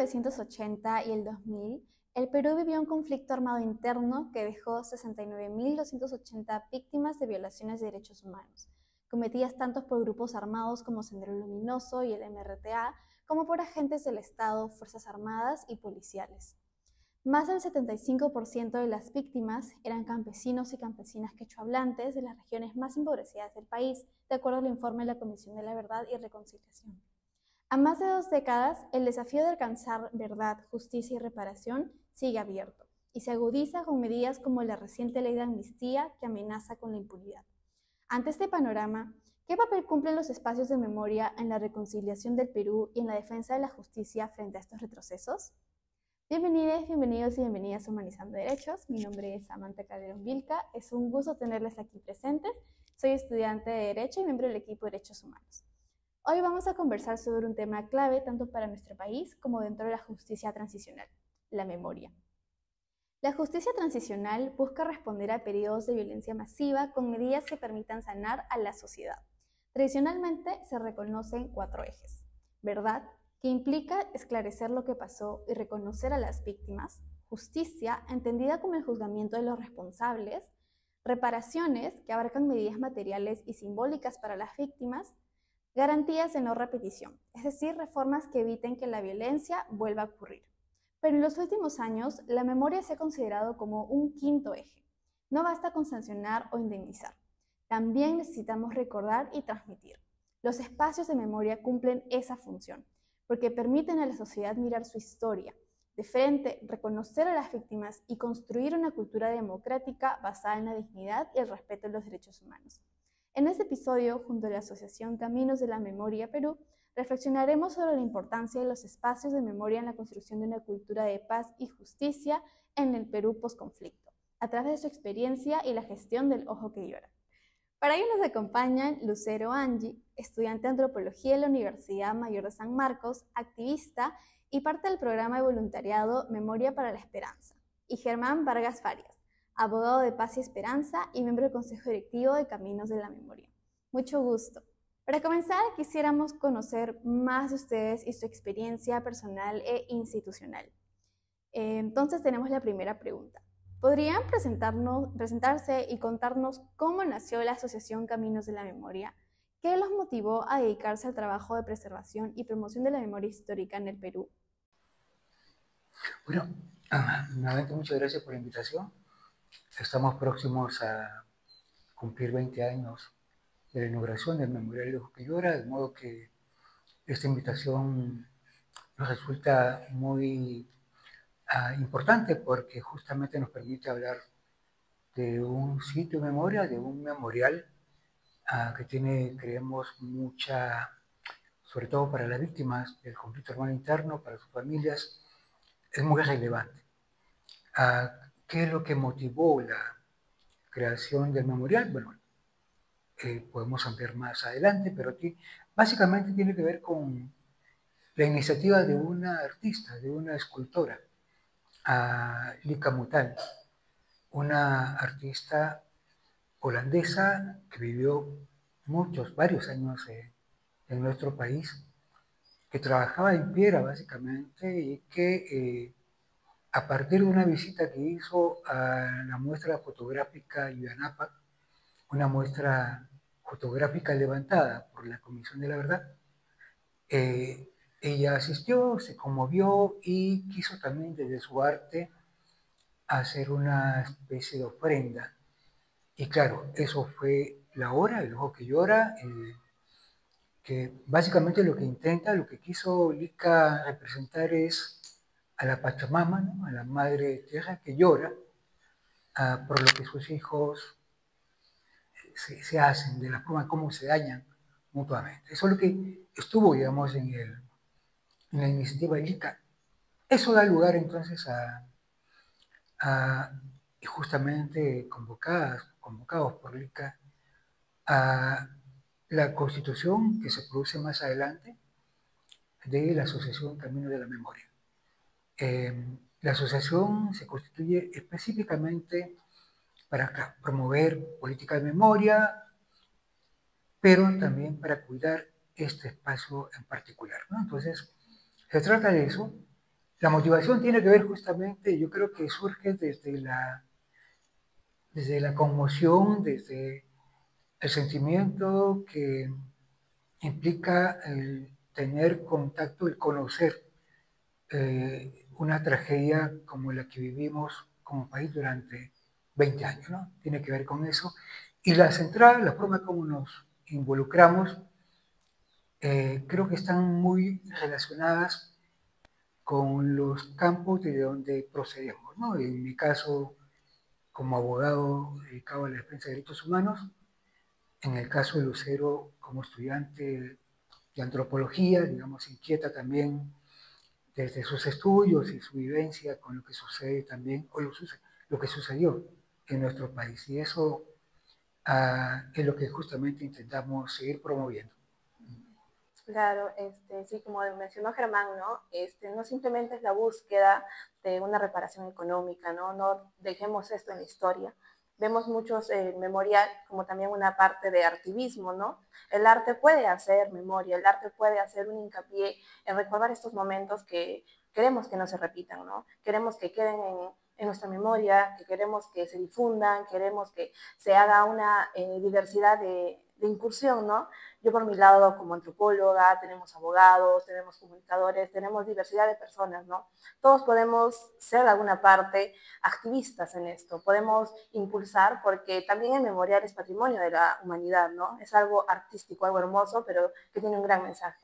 1980 y el 2000, el Perú vivió un conflicto armado interno que dejó 69.280 víctimas de violaciones de derechos humanos, cometidas tanto por grupos armados como Sendero Luminoso y el MRTA, como por agentes del Estado, Fuerzas Armadas y policiales. Más del 75% de las víctimas eran campesinos y campesinas quechohablantes de las regiones más empobrecidas del país, de acuerdo al informe de la Comisión de la Verdad y Reconciliación. A más de 2 décadas, el desafío de alcanzar verdad, justicia y reparación sigue abierto y se agudiza con medidas como la reciente ley de amnistía que amenaza con la impunidad. Ante este panorama, ¿qué papel cumplen los espacios de memoria en la reconciliación del Perú y en la defensa de la justicia frente a estos retrocesos? Bienvenidos y bienvenidas a Humanizando Derechos. Mi nombre es Samantha Calderón Vilca. Es un gusto tenerles aquí presentes. Soy estudiante de Derecho y miembro del equipo de Derechos Humanos. Hoy vamos a conversar sobre un tema clave tanto para nuestro país como dentro de la justicia transicional, la memoria. La justicia transicional busca responder a periodos de violencia masiva con medidas que permitan sanar a la sociedad. Tradicionalmente se reconocen 4 ejes: verdad, que implica esclarecer lo que pasó y reconocer a las víctimas; justicia, entendida como el juzgamiento de los responsables; reparaciones, que abarcan medidas materiales y simbólicas para las víctimas; garantías de no repetición, es decir, reformas que eviten que la violencia vuelva a ocurrir. Pero en los últimos años, la memoria se ha considerado como un 5.º eje. No basta con sancionar o indemnizar. También necesitamos recordar y transmitir. Los espacios de memoria cumplen esa función, porque permiten a la sociedad mirar su historia de frente, reconocer a las víctimas y construir una cultura democrática basada en la dignidad y el respeto de los derechos humanos. En este episodio, junto a la Asociación Caminos de la Memoria Perú, reflexionaremos sobre la importancia de los espacios de memoria en la construcción de una cultura de paz y justicia en el Perú posconflicto, a través de su experiencia y la gestión del Ojo que Llora. Para ello nos acompañan Lucero Angie, estudiante de Antropología en la Universidad Mayor de San Marcos, activista y parte del programa de voluntariado Memoria para la Esperanza, y Germán Vargas Farias, abogado de Paz y Esperanza y miembro del Consejo Directivo de Caminos de la Memoria. Mucho gusto. Para comenzar, quisiéramos conocer más de ustedes y su experiencia personal e institucional. Entonces tenemos la primera pregunta. ¿Podrían presentarse y contarnos cómo nació la Asociación Caminos de la Memoria? ¿Qué los motivó a dedicarse al trabajo de preservación y promoción de la memoria histórica en el Perú? Bueno, nuevamente muchas gracias por la invitación. Estamos próximos a cumplir 20 años de la inauguración del Memorial de Ojo que Llora, de modo que esta invitación nos resulta muy importante porque justamente nos permite hablar de un sitio de memoria, de un memorial que tiene, creemos, mucha, sobre todo para las víctimas del conflicto armado interno, para sus familias, es muy relevante. ¿Qué es lo que motivó la creación del memorial? Bueno, podemos ampliar más adelante, pero aquí básicamente tiene que ver con la iniciativa de una artista, de una escultora, Lika Mutal, una artista holandesa que vivió varios años en nuestro país, que trabajaba en piedra básicamente y que a partir de una visita que hizo a la muestra fotográfica Yuyanapa, una muestra fotográfica levantada por la Comisión de la Verdad, ella asistió, se conmovió y quiso también desde su arte hacer una especie de ofrenda. Y claro, eso fue la hora, el Ojo que Llora, que básicamente lo que intenta, lo que quiso Lika representar es a la Pachamama, ¿no? A la Madre Tierra que llora por lo que sus hijos se hacen, de la forma como se dañan mutuamente. Eso es lo que estuvo, digamos, en la iniciativa de Lika. Eso da lugar entonces a justamente convocados por Lika, a la constitución que se produce más adelante de la Asociación Camino de la Memoria. La asociación se constituye específicamente para promover política de memoria, pero también para cuidar este espacio en particular, ¿no? Entonces, se trata de eso, La motivación tiene que ver justamente, yo creo que surge desde la conmoción, desde el sentimiento que implica el tener contacto, el conocer una tragedia como la que vivimos como país durante 20 años, ¿no? Tiene que ver con eso. Y la central, la forma como nos involucramos, creo que están muy relacionadas con los campos de donde procedemos, ¿no? En mi caso, como abogado dedicado a la defensa de derechos humanos, en el caso de Lucero, como estudiante de antropología, digamos, inquieta también desde sus estudios y su vivencia con lo que sucede también, o lo que sucedió en nuestro país. Y eso es lo que justamente intentamos seguir promoviendo. Claro, sí, como mencionó Germán, ¿no? No simplemente es la búsqueda de una reparación económica, ¿no? No dejemos esto en la historia. Vemos muchos memorial como también una parte de artivismo, ¿no? El arte puede hacer memoria, el arte puede hacer un hincapié en recordar estos momentos que queremos que no se repitan, ¿no? Queremos que queden en nuestra memoria, que queremos que se difundan, queremos que se haga una diversidad de incursión, ¿no? Yo por mi lado, como antropóloga, tenemos abogados, tenemos comunicadores, tenemos diversidad de personas, ¿no? Todos podemos ser de alguna parte activistas en esto, podemos impulsar, porque también el memorial es patrimonio de la humanidad, ¿no? Es algo artístico, algo hermoso, pero que tiene un gran mensaje.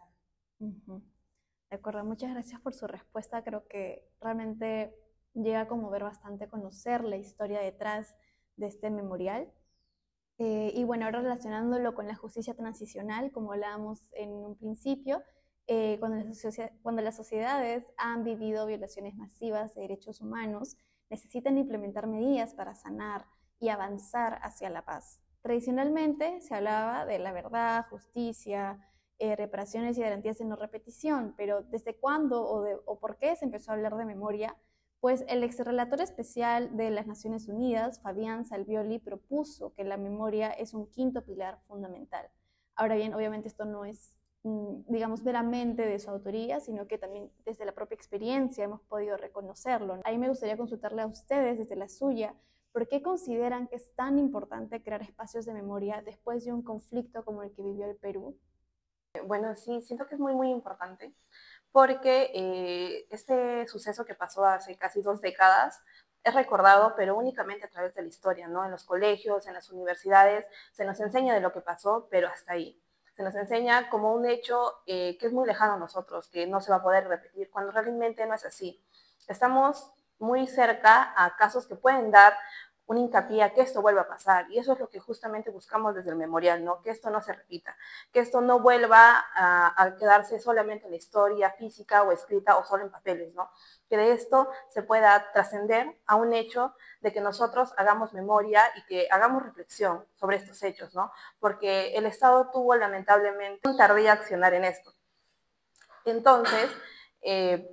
De acuerdo, muchas gracias por su respuesta. Creo que realmente llega a conmover bastante conocer la historia detrás de este memorial. Y bueno, ahora relacionándolo con la justicia transicional, como hablábamos en un principio, cuando las sociedades han vivido violaciones masivas de derechos humanos, necesitan implementar medidas para sanar y avanzar hacia la paz. Tradicionalmente se hablaba de la verdad, justicia, reparaciones y garantías de no repetición, pero ¿desde cuándo o por qué se empezó a hablar de memoria? Pues el exrelator especial de las Naciones Unidas, Fabián Salvioli, propuso que la memoria es un quinto pilar fundamental. Ahora bien, obviamente esto no es, digamos, meramente de su autoría, sino que también desde la propia experiencia hemos podido reconocerlo. Ahí me gustaría consultarle a ustedes, desde la suya, ¿por qué consideran que es tan importante crear espacios de memoria después de un conflicto como el que vivió el Perú? Bueno, sí, siento que es muy, muy importante porque este suceso que pasó hace casi 2 décadas es recordado, pero únicamente a través de la historia, ¿no? En los colegios, en las universidades, se nos enseña de lo que pasó, pero hasta ahí. Se nos enseña como un hecho que es muy lejano a nosotros, que no se va a poder repetir, cuando realmente no es así. Estamos muy cerca a casos que pueden dar un hincapié a que esto vuelva a pasar. Y eso es lo que justamente buscamos desde el memorial, ¿no? Que esto no se repita, que esto no vuelva a quedarse solamente en la historia física o escrita o solo en papeles, ¿no? Que de esto se pueda trascender a un hecho de que nosotros hagamos memoria y que hagamos reflexión sobre estos hechos, ¿no? Porque el Estado tuvo lamentablemente un tardío accionar en esto. Entonces,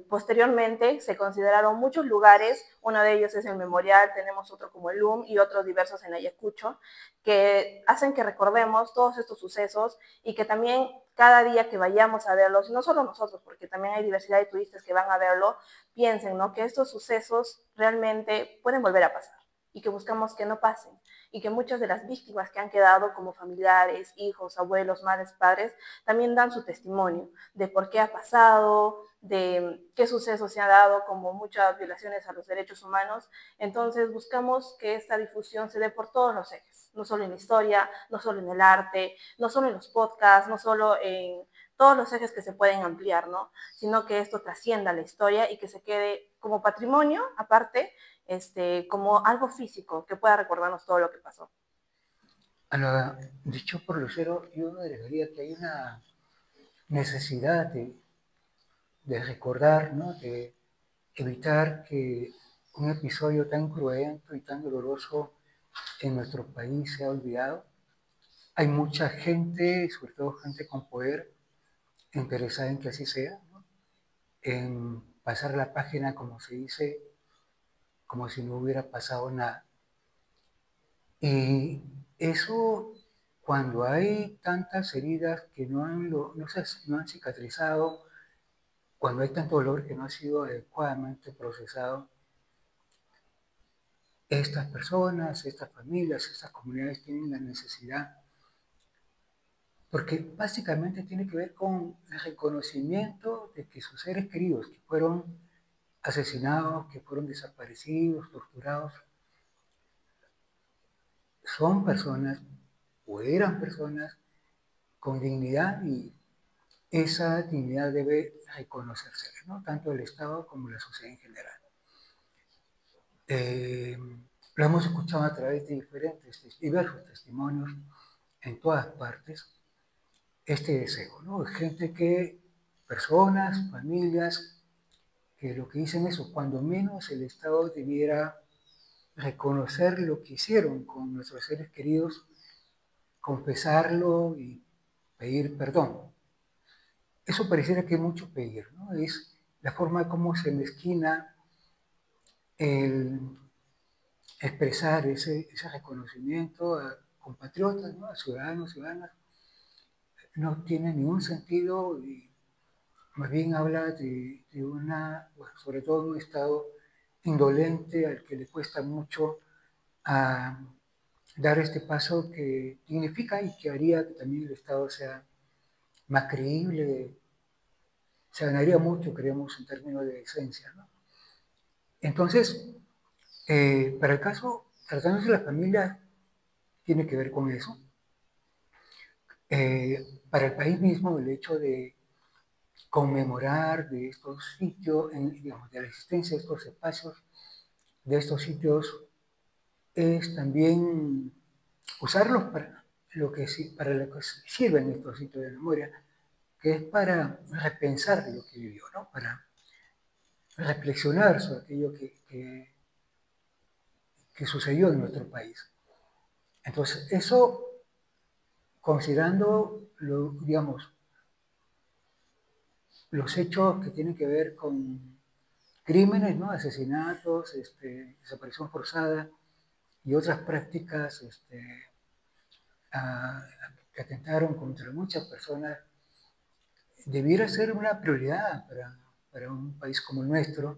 posteriormente se consideraron muchos lugares, uno de ellos es el Memorial, tenemos otro como el LUM y otros diversos en Ayacucho, que hacen que recordemos todos estos sucesos y que también cada día que vayamos a verlos, y no solo nosotros, porque también hay diversidad de turistas que van a verlo, piensen, ¿no? Que estos sucesos realmente pueden volver a pasar y que buscamos que no pasen y que muchas de las víctimas que han quedado como familiares, hijos, abuelos, madres, padres, también dan su testimonio de por qué ha pasado, de qué suceso se ha dado, como muchas violaciones a los derechos humanos. Entonces buscamos que esta difusión se dé por todos los ejes, no solo en la historia, no solo en el arte, no solo en los podcasts, no solo en todos los ejes que se pueden ampliar, ¿no? Sino que esto trascienda la historia y que se quede como patrimonio, aparte, como algo físico que pueda recordarnos todo lo que pasó. A lo dicho por Lucero, yo agregaría que hay una necesidad de recordar, ¿no? De evitar que un episodio tan cruento y tan doloroso en nuestro país sea olvidado. Hay mucha gente, sobre todo gente con poder, interesada en que así sea, ¿no? En pasar la página, como se dice, como si no hubiera pasado nada. Y eso, cuando hay tantas heridas que no han cicatrizado, cuando hay tanto dolor que no ha sido adecuadamente procesado, estas personas, estas familias, estas comunidades tienen la necesidad, porque básicamente tiene que ver con el reconocimiento de que sus seres queridos que fueron asesinados, que fueron desaparecidos, torturados, son personas o eran personas con dignidad, y esa dignidad debe reconocerse, ¿no? Tanto el Estado como la sociedad en general. Lo hemos escuchado a través de diversos testimonios en todas partes, este deseo, ¿no? Gente que, personas, familias, que lo que dicen eso, cuando menos el Estado debiera reconocer lo que hicieron con nuestros seres queridos, confesarlo y pedir perdón. Eso pareciera que es mucho pedir, ¿no? Es la forma como se mezquina el expresar ese reconocimiento a compatriotas, ¿no? A ciudadanos, ciudadanas. No tiene ningún sentido y más bien habla de una, bueno, sobre todo un Estado indolente al que le cuesta mucho a dar este paso que significa y que haría que también el Estado sea más creíble, se ganaría mucho, creemos, en términos de decencia, ¿no? Entonces, para el caso, tratándose de la familia, tiene que ver con eso. Para el país mismo, el hecho de conmemorar de estos sitios, digamos, de la existencia de estos espacios, de estos sitios, es también usarlos para lo que sirven estos sitios de memoria, que es para repensar lo que vivió, ¿no? Para reflexionar sobre aquello que sucedió en nuestro país. Entonces, eso, considerando, digamos, los hechos que tienen que ver con crímenes, ¿no? Asesinatos, desaparición forzada y otras prácticas que atentaron contra muchas personas, debiera ser una prioridad para un país como el nuestro,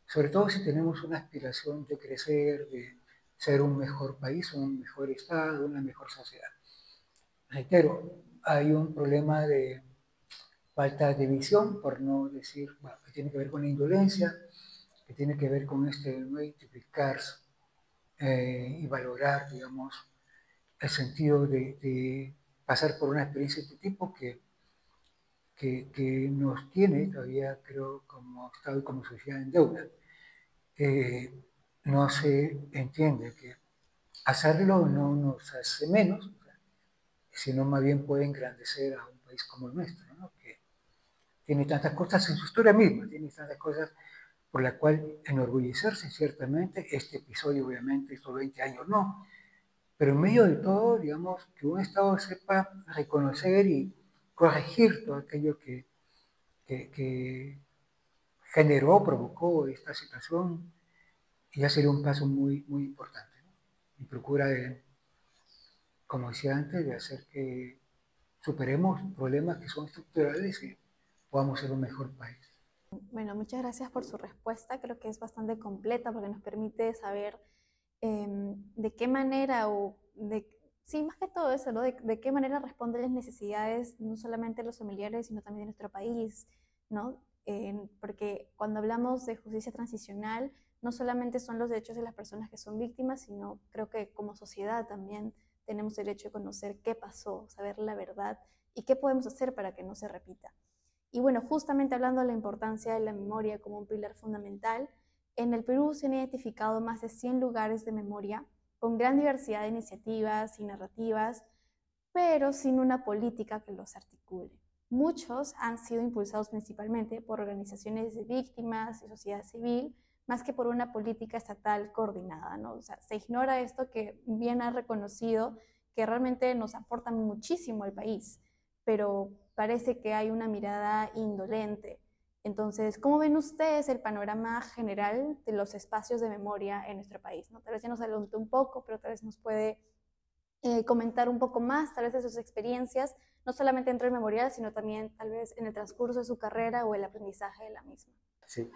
sobre todo si tenemos una aspiración de crecer, de ser un mejor país, un mejor Estado, una mejor sociedad. Reitero, hay un problema de falta de visión, por no decir, bueno, que tiene que ver con la indolencia, que tiene que ver con no identificarse y valorar, digamos, el sentido de pasar por una experiencia de este tipo que nos tiene todavía, creo, como Estado y como sociedad en deuda. No se entiende que hacerlo no nos hace menos, sino más bien puede engrandecer a un país como el nuestro, ¿no? Que tiene tantas cosas en su historia misma, tiene tantas cosas por la cual enorgullecerse ciertamente. Este episodio, obviamente, estos 20 años no, pero en medio de todo, digamos, que un Estado sepa reconocer y corregir todo aquello que generó, provocó esta situación, ya sería un paso muy, muy importante, ¿no? Y procura, como decía antes, de hacer que superemos problemas que son estructurales y podamos ser un mejor país. Bueno, muchas gracias por su respuesta. Creo que es bastante completa porque nos permite saber de qué manera sí, más que todo eso, ¿no? De qué manera responde las necesidades no solamente de los familiares, sino también de nuestro país, ¿no? Porque cuando hablamos de justicia transicional, no solamente son los derechos de las personas que son víctimas, sino creo que como sociedad también tenemos derecho a conocer qué pasó, saber la verdad y qué podemos hacer para que no se repita. Y bueno, justamente hablando de la importancia de la memoria como un pilar fundamental, en el Perú se han identificado más de 100 lugares de memoria con gran diversidad de iniciativas y narrativas, pero sin una política que los articule. Muchos han sido impulsados principalmente por organizaciones de víctimas y sociedad civil, más que por una política estatal coordinada, ¿no? O sea, se ignora esto que bien ha reconocido que realmente nos aporta muchísimo al país, pero parece que hay una mirada indolente. Entonces, ¿cómo ven ustedes el panorama general de los espacios de memoria en nuestro país, ¿no? Tal vez ya nos adelantó un poco, pero tal vez nos puede comentar un poco más, tal vez de sus experiencias, no solamente dentro del memorial, sino también tal vez en el transcurso de su carrera o el aprendizaje de la misma. Sí.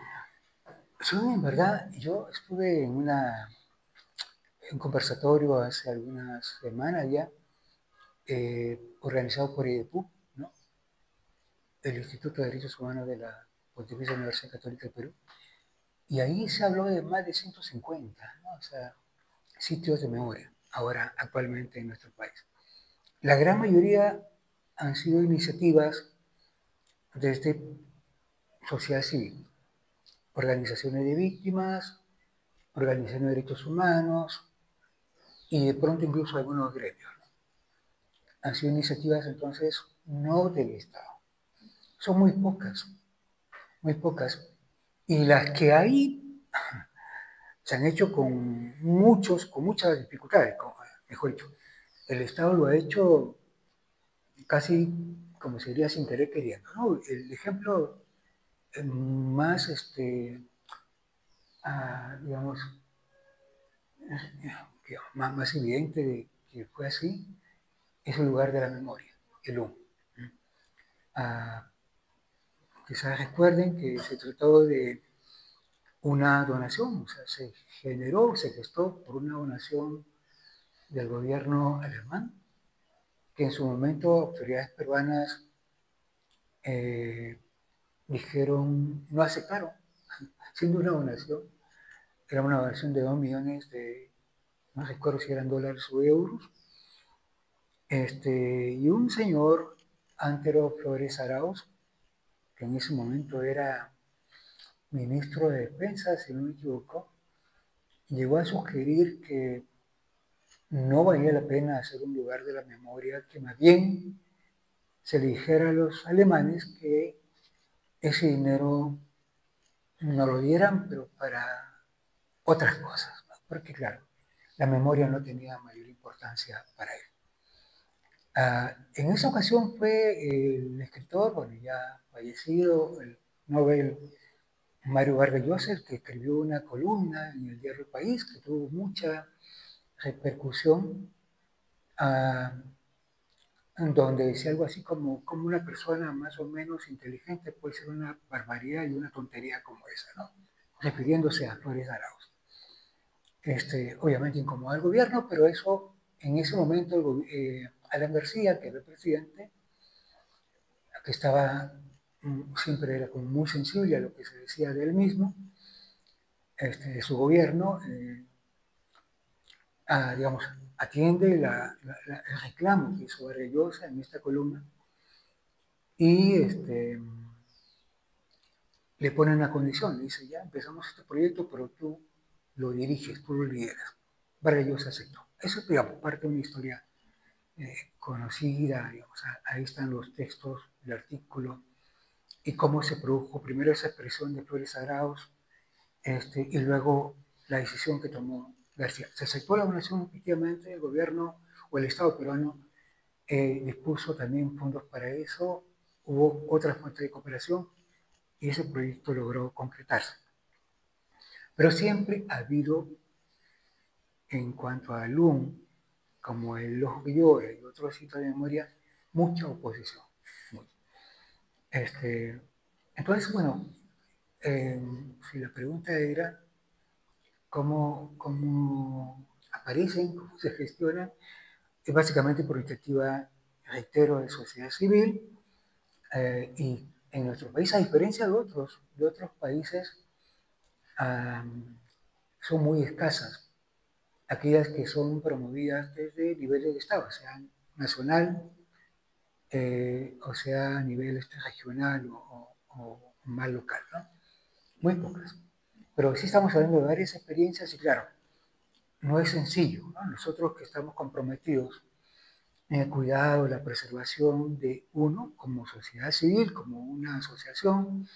Sí, en verdad, yo estuve en un conversatorio hace algunas semanas ya, organizado por IDEPU, ¿no? El Instituto de Derechos Humanos de la Pontificia Universidad Católica del Perú, y ahí se habló de más de 150, ¿no? O sea, sitios de memoria, ahora actualmente en nuestro país. La gran mayoría han sido iniciativas desde sociedad civil, organizaciones de víctimas, organizaciones de derechos humanos y de pronto incluso algunos gremios. Han sido iniciativas entonces no del Estado. Son muy pocas, muy pocas. Y las que hay se han hecho con muchas dificultades, mejor dicho. El Estado lo ha hecho casi, como se diría, sin querer queriendo, ¿no? El ejemplo más, digamos, más evidente de que fue así es el lugar de la memoria, el UM. Ah, quizás recuerden que se trató de una donación, o sea, se generó, se gestó por una donación del gobierno alemán, que en su momento autoridades peruanas eh, dijeron, no aceptaron, siendo una donación, era una donación de 2 millones de, no recuerdo si eran dólares o euros, y un señor, Antero Flores Arauz, que en ese momento era ministro de Defensa, si no me equivoco, llegó a sugerir que no valía la pena hacer un lugar de la memoria, que más bien se le dijera a los alemanes que ese dinero no lo dieran, pero para otras cosas, ¿no? Porque claro, la memoria no tenía mayor importancia para él. En esa ocasión fue el escritor, bueno, ya fallecido, el Nobel Mario Vargas Llosa, que escribió una columna en el diario El País que tuvo mucha repercusión, donde decía algo así como una persona más o menos inteligente puede ser una barbaridad y una tontería como esa, ¿no? Refiriéndose a Flores Arauz. Obviamente incomodó al gobierno, pero eso, en ese momento, Alan García, que era el presidente, que estaba, siempre era como muy sensible a lo que se decía de él mismo, de su gobierno, digamos, atiende el reclamo que hizo Vargas Llosa en esta columna y le pone una condición, le dice, ya empezamos este proyecto, pero tú lo diriges, tú lo lideras. Vargas Llosa aceptó. Eso es, digamos, parte de una historia conocida, digamos, ahí están los textos, el artículo, y cómo se produjo primero esa expresión de Flores Arauz, y luego la decisión que tomó García. Se aceptó la donación, efectivamente, el gobierno o el Estado peruano dispuso también fondos para eso, hubo otras fuentes de cooperación y ese proyecto logró concretarse. Pero siempre ha habido, en cuanto a LUM, como el Ojo que Llora y otros sitios de memoria, mucha oposición. Entonces, bueno, si la pregunta era cómo aparecen, cómo se gestionan, es básicamente por iniciativa, reitero, de sociedad civil, y en nuestro país, a diferencia de otros países, son muy escasas aquellas que son promovidas desde niveles de Estado, sea nacional, o sea a nivel regional o más local, ¿no? Muy pocas. Pero sí estamos hablando de varias experiencias y claro, no es sencillo, ¿no? Nosotros que estamos comprometidos en el cuidado, la preservación de uno como sociedad civil, como una asociación,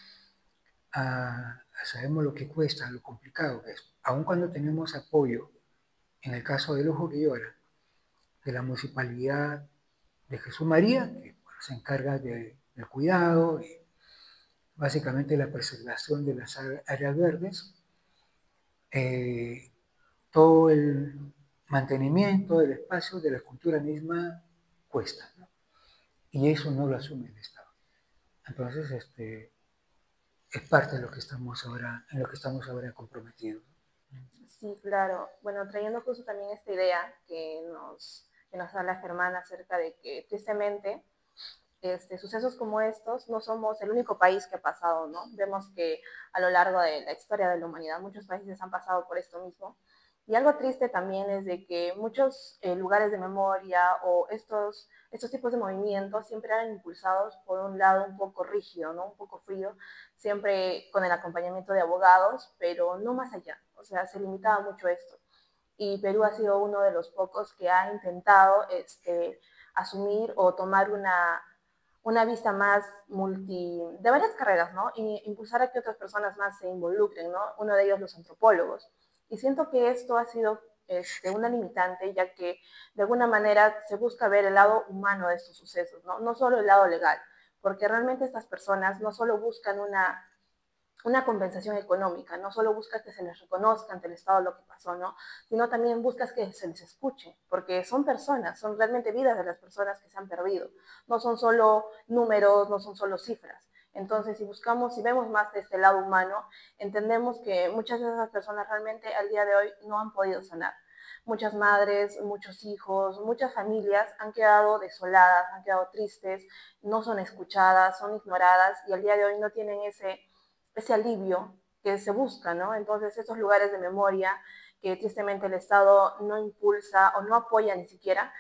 sabemos lo que cuesta, lo complicado que es. Aun cuando tenemos apoyo, en el caso del Ojo que Llora, de la Municipalidad de Jesús María, que bueno, se encarga del cuidado y básicamente la preservación de las áreas verdes, todo mantenimiento del espacio, de la escultura misma, cuesta, ¿no? Y eso no lo asume el Estado. Entonces, es parte de lo que estamos ahora, en lo que estamos ahora comprometidos. Sí, claro. Bueno, trayendo justo también esta idea que nos habla Germán acerca de que tristemente sucesos como estos no somos el único país que ha pasado, ¿no? Vemos que a lo largo de la historia de la humanidad muchos países han pasado por esto mismo. Y algo triste también es de que muchos lugares de memoria o estos tipos de movimientos siempre eran impulsados por un lado un poco rígido, ¿no? Un poco frío, siempre con el acompañamiento de abogados, pero no más allá. O sea, se limitaba mucho esto. Y Perú ha sido uno de los pocos que ha intentado asumir o tomar una vista más de varias carreras, ¿no? Y impulsar a que otras personas más se involucren, ¿no? Uno de ellos los antropólogos. Y siento que esto ha sido una limitante, ya que de alguna manera se busca ver el lado humano de estos sucesos, ¿no? No solo el lado legal, porque realmente estas personas no solo buscan una compensación económica, no solo buscas que se les reconozca ante el Estado lo que pasó, ¿no? Sino también buscas que se les escuche, porque son personas, son realmente vidas de las personas que se han perdido, no son solo números, no son solo cifras. Entonces, si vemos más de este lado humano, entendemos que muchas de esas personas realmente al día de hoy no han podido sanar. Muchas madres, muchos hijos, muchas familias han quedado desoladas, han quedado tristes, no son escuchadas, son ignoradas y al día de hoy no tienen ese alivio que se busca, ¿no? Entonces, estos lugares de memoria que tristemente el Estado no impulsa o no apoya ni siquiera,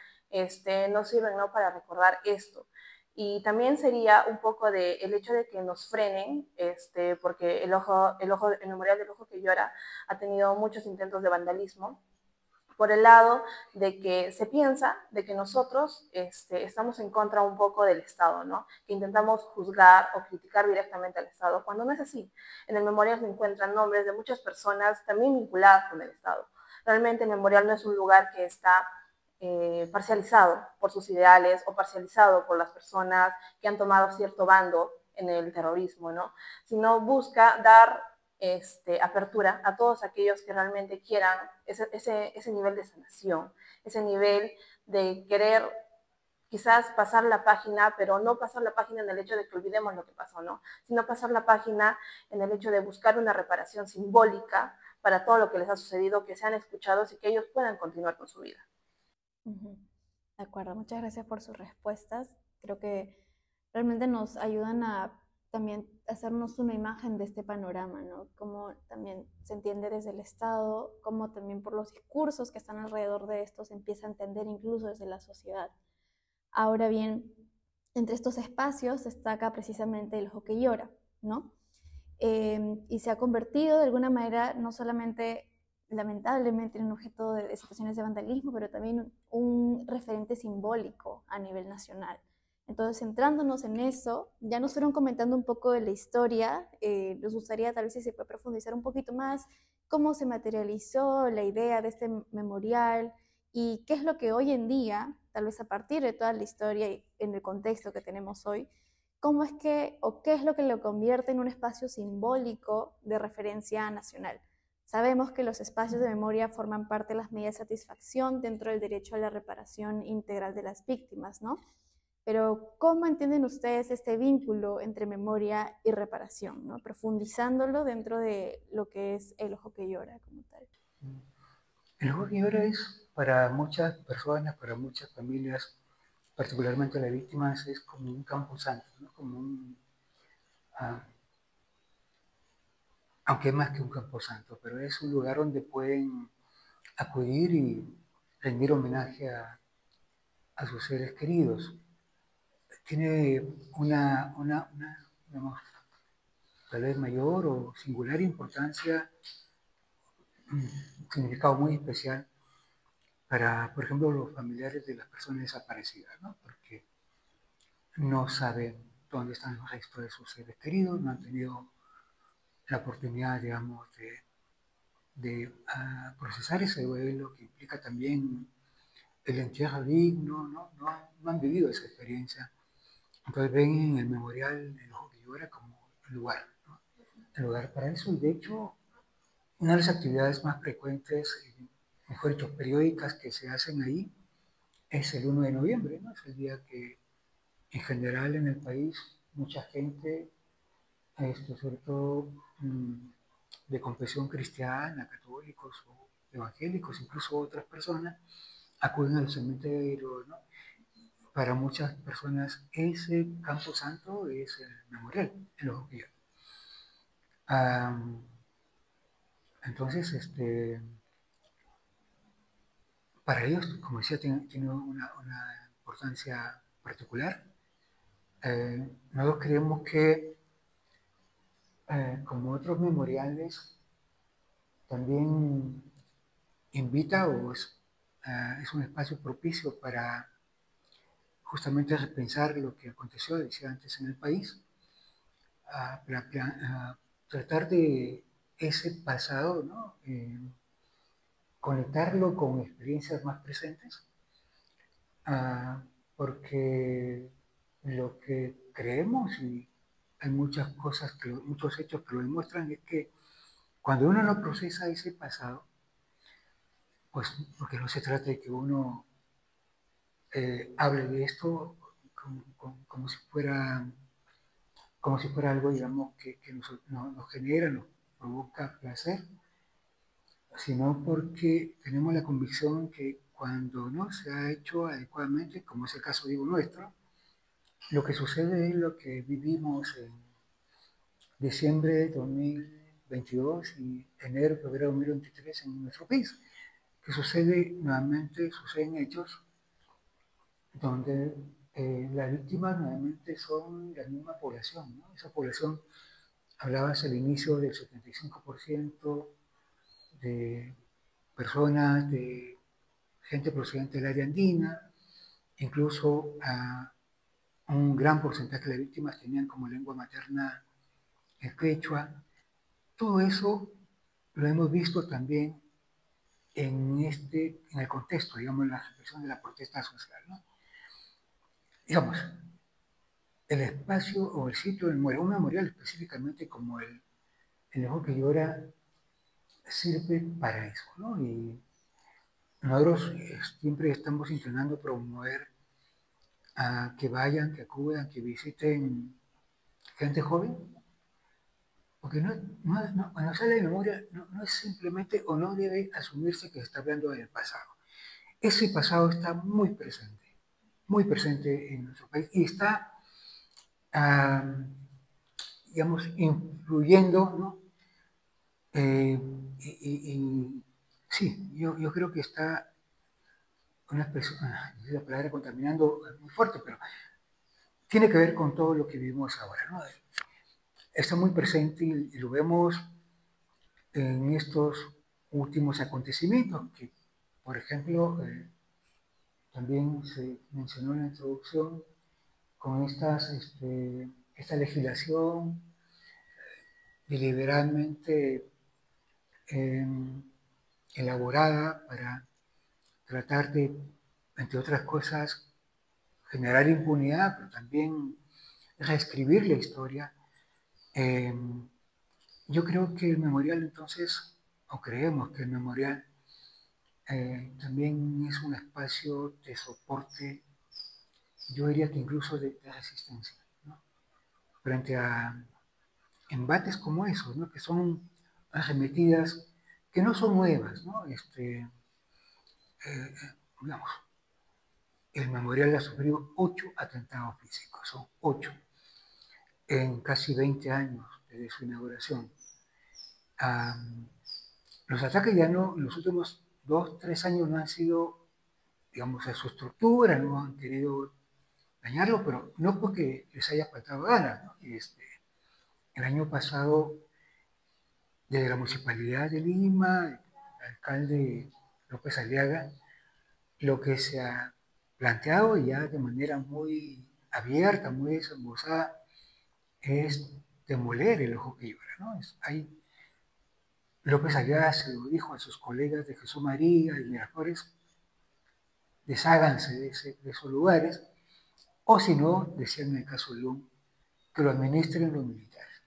no sirven, ¿no? Para recordar esto. Y también sería un poco el hecho de que nos frenen, porque el Memorial del Ojo que Llora ha tenido muchos intentos de vandalismo, por el lado de que se piensa de que nosotros estamos en contra un poco del Estado, ¿no? Que intentamos juzgar o criticar directamente al Estado, cuando no es así. En el memorial se encuentran nombres de muchas personas también vinculadas con el Estado. Realmente el memorial no es un lugar que está parcializado por sus ideales o parcializado por las personas que han tomado cierto bando en el terrorismo, ¿no? Sino busca dar apertura a todos aquellos que realmente quieran ese nivel de sanación, ese nivel de querer quizás pasar la página, pero no pasar la página en el hecho de que olvidemos lo que pasó, ¿no? Sino pasar la página en el hecho de buscar una reparación simbólica para todo lo que les ha sucedido, que sean escuchados y que ellos puedan continuar con su vida. De acuerdo, muchas gracias por sus respuestas. Creo que realmente nos ayudan a también hacernos una imagen de este panorama, ¿no? Cómo también se entiende desde el Estado, cómo también por los discursos que están alrededor de esto se empieza a entender incluso desde la sociedad. Ahora bien, entre estos espacios destaca precisamente el Ojo que Llora, ¿no? Y se ha convertido de alguna manera no solamente lamentablemente en un objeto de situaciones de vandalismo, pero también un referente simbólico a nivel nacional. Entonces, centrándonos en eso, ya nos fueron comentando un poco de la historia, nos gustaría tal vez si se puede profundizar un poquito más cómo se materializó la idea de este memorial y qué es lo que hoy en día, tal vez a partir de toda la historia y en el contexto que tenemos hoy, cómo es que o qué es lo que lo convierte en un espacio simbólico de referencia nacional. Sabemos que los espacios de memoria forman parte de las medidas de satisfacción dentro del derecho a la reparación integral de las víctimas, ¿no? Pero ¿cómo entienden ustedes este vínculo entre memoria y reparación, ¿no? Profundizándolo dentro de lo que es el Ojo que Llora como tal? El Ojo que Llora es para muchas personas, para muchas familias, particularmente las víctimas, es como un camposanto, ¿no? Como ah, aunque es más que un camposanto, pero es un lugar donde pueden acudir y rendir homenaje a sus seres queridos. Tiene digamos, tal vez mayor o singular importancia, un significado muy especial para, por ejemplo, los familiares de las personas desaparecidas, ¿no? Porque no saben dónde están los restos de sus seres queridos, no han tenido la oportunidad, digamos, de procesar ese duelo que implica también el entierro digno, no han vivido esa experiencia. Entonces ven en el memorial el Ojo que Llora como el lugar, ¿no? El lugar para eso. Y de hecho, una de las actividades más frecuentes mejor dicho, periódicas que se hacen ahí, es el 1 de noviembre, ¿no? Es el día que en general en el país mucha gente, sobre todo de confesión cristiana, católicos o evangélicos, incluso otras personas, acuden al cementerio, ¿no? Para muchas personas ese Campo Santo es el memorial en los Joquillos. Entonces, para ellos, como decía, tiene una importancia particular. Nosotros creemos que, como otros memoriales, también invita o es un espacio propicio para justamente repensar lo que aconteció, decía antes, en el país, a tratar de ese pasado, ¿no? Conectarlo con experiencias más presentes, porque lo que creemos, y hay muchas cosas, muchos hechos que lo demuestran, es que cuando uno no procesa ese pasado, pues porque no se trata de que uno hable de esto como si fuera algo, digamos, que nos genera, nos provoca placer, sino porque tenemos la convicción que cuando no se ha hecho adecuadamente, como es el caso, digo, nuestro, lo que sucede es lo que vivimos en diciembre de 2022 y enero, febrero de 2023 en nuestro país, que sucede nuevamente, suceden hechos donde las víctimas nuevamente son la misma población, ¿no? Esa población, hablabas al inicio del 75% de personas, de gente procedente del área andina, incluso un gran porcentaje de las víctimas tenían como lengua materna el quechua. Todo eso lo hemos visto también en el contexto, digamos, en la represión de la protesta social, ¿no? Digamos, el espacio o el sitio del memorial, un memorial específicamente como el Ojo que Llora, sirve para eso, ¿no? Y nosotros siempre estamos intentando promover a que vayan, que acudan, que visiten gente joven, porque cuando se habla de memoria no es simplemente o no debe asumirse que se está hablando del pasado. Ese pasado está muy presente en nuestro país y está, digamos, influyendo, ¿no? Y sí, yo creo que está una expresión, la palabra contaminando es muy fuerte, pero tiene que ver con todo lo que vivimos ahora, ¿no? Está muy presente y lo vemos en estos últimos acontecimientos, que por ejemplo también se mencionó en la introducción con esta legislación deliberadamente eh, elaborada para tratar de, entre otras cosas, generar impunidad, pero también reescribir la historia. Eh, yo creo que el memorial entonces, o creemos que el memorial también es un espacio de soporte, yo diría que incluso de resistencia, ¿no? Frente a embates como esos, ¿no? Que son arremetidas que no son nuevas, ¿no? Digamos, el memorial ha sufrido 8 atentados físicos, son 8 en casi 20 años desde su inauguración. Los ataques ya no, en los últimos 2, 3 años no han sido, digamos, a su estructura, no han querido dañarlo, pero no porque les haya faltado ganas, ¿no? El año pasado, desde la Municipalidad de Lima, el alcalde López Aliaga, lo que se ha planteado ya de manera muy abierta, muy desembosada, es demoler el Ojo que Llora, ¿no? López Aliaga se lo dijo a sus colegas de Jesús María y Miraflores: desháganse de esos lugares, o si no, decían en el caso de León, que lo administren los militares.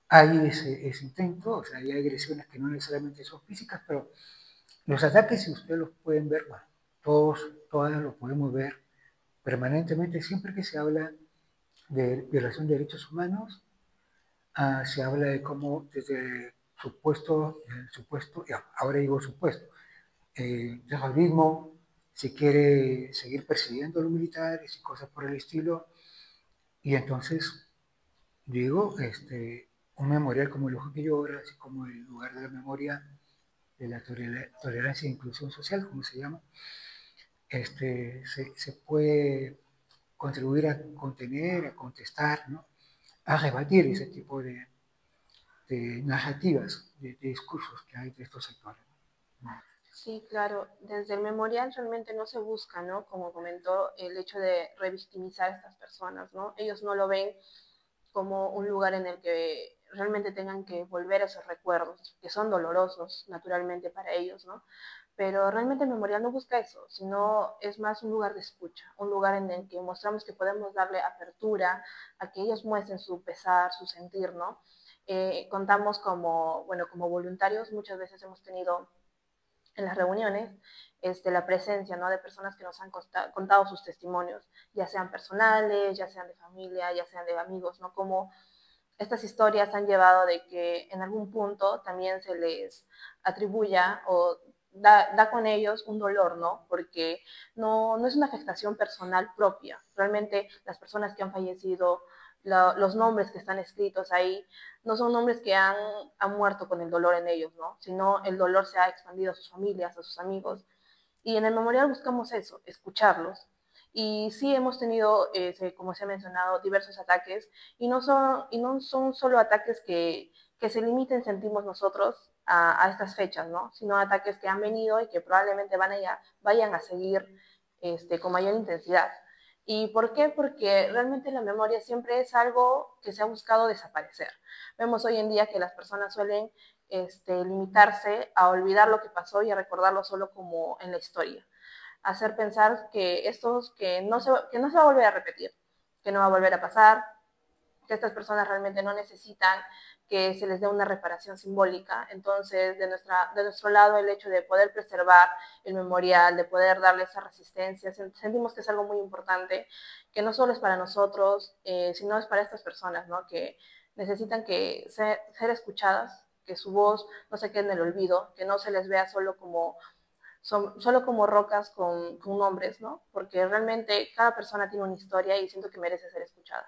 Hay ese intento, o sea, hay agresiones que no necesariamente son físicas, pero Los ataques, si ustedes los pueden ver, bueno, todas los podemos ver permanentemente, siempre que se habla de violación de derechos humanos, se habla de cómo desde supuesto, ya, ahora digo supuesto, terrorismo, se quiere seguir persiguiendo a los militares y cosas por el estilo, y entonces digo, un memorial como el Ojo que Llora, así como el lugar de la memoria de la tolerancia e inclusión social, como se llama, se puede contribuir a contener, a contestar, ¿no? A rebatir ese tipo de narrativas, de discursos que hay de estos sectores. Sí, claro, desde el memorial realmente no se busca, ¿no? Como comentó, el hecho de revictimizar a estas personas, ¿no? Ellos no lo ven como un lugar en el que realmente tengan que volver a esos recuerdos, que son dolorosos naturalmente para ellos, ¿no? Pero realmente el memorial no busca eso, sino es más un lugar de escucha, un lugar en el que mostramos que podemos darle apertura a que ellos muestren su pesar, su sentir, ¿no? Contamos como, bueno, como voluntarios, muchas veces hemos tenido en las reuniones la presencia, ¿no? De personas que nos han contado sus testimonios, ya sean personales, ya sean de familia, ya sean de amigos, ¿no? Como estas historias han llevado de que en algún punto también se les atribuya o da con ellos un dolor, ¿no? Porque no es una afectación personal propia. Realmente las personas que han fallecido, los nombres que están escritos ahí, no son nombres que han muerto con el dolor en ellos, ¿no? Sino el dolor se ha expandido a sus familias, a sus amigos. Y en el memorial buscamos eso, escucharlos. Y sí hemos tenido, como se ha mencionado, diversos ataques y no son solo ataques que se limiten, sentimos nosotros, a estas fechas, ¿no? Sino ataques que han venido y que probablemente vayan a seguir con mayor intensidad. ¿Y por qué? Porque realmente la memoria siempre es algo que se ha buscado desaparecer. Vemos hoy en día que las personas suelen limitarse a olvidar lo que pasó y a recordarlo solo como en la historia. Hacer pensar que que no se va a volver a repetir, que no va a volver a pasar, que estas personas realmente no necesitan que se les dé una reparación simbólica. Entonces, de nuestro lado, el hecho de poder preservar el memorial, de poder darle esa resistencia, sentimos que es algo muy importante, que no solo es para nosotros, sino es para estas personas, ¿no? Que necesitan ser escuchadas, que su voz no se quede en el olvido, que no se les vea solo como rocas con nombres, ¿no? Porque realmente cada persona tiene una historia y siento que merece ser escuchada.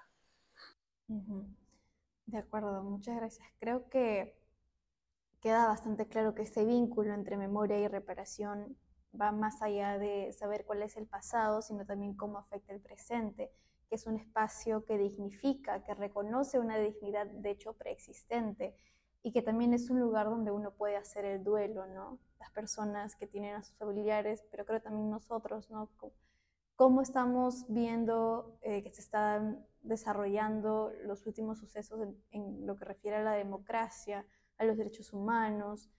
Ujú. De acuerdo, muchas gracias. Creo que queda bastante claro que este vínculo entre memoria y reparación va más allá de saber cuál es el pasado, sino también cómo afecta el presente, que es un espacio que dignifica, que reconoce una dignidad de hecho preexistente y que también es un lugar donde uno puede hacer el duelo, ¿no? Las personas que tienen a sus familiares, pero creo también nosotros, ¿no? Cómo estamos viendo que se están desarrollando los últimos sucesos en lo que refiere a la democracia, a los derechos humanos.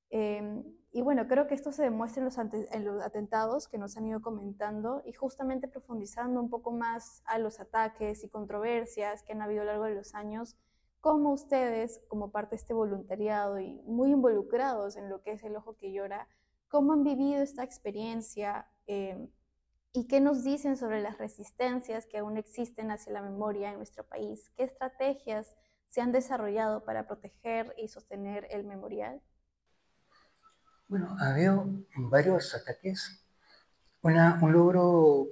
Y bueno, creo que esto se demuestra en los atentados que nos han ido comentando y justamente profundizando un poco más a los ataques y controversias que han habido a lo largo de los años, cómo ustedes, como parte de este voluntariado y muy involucrados en lo que es el Ojo que Llora, cómo han vivido esta experiencia y qué nos dicen sobre las resistencias que aún existen hacia la memoria en nuestro país, qué estrategias se han desarrollado para proteger y sostener el memorial. Bueno, ha habido varios ataques. Un logro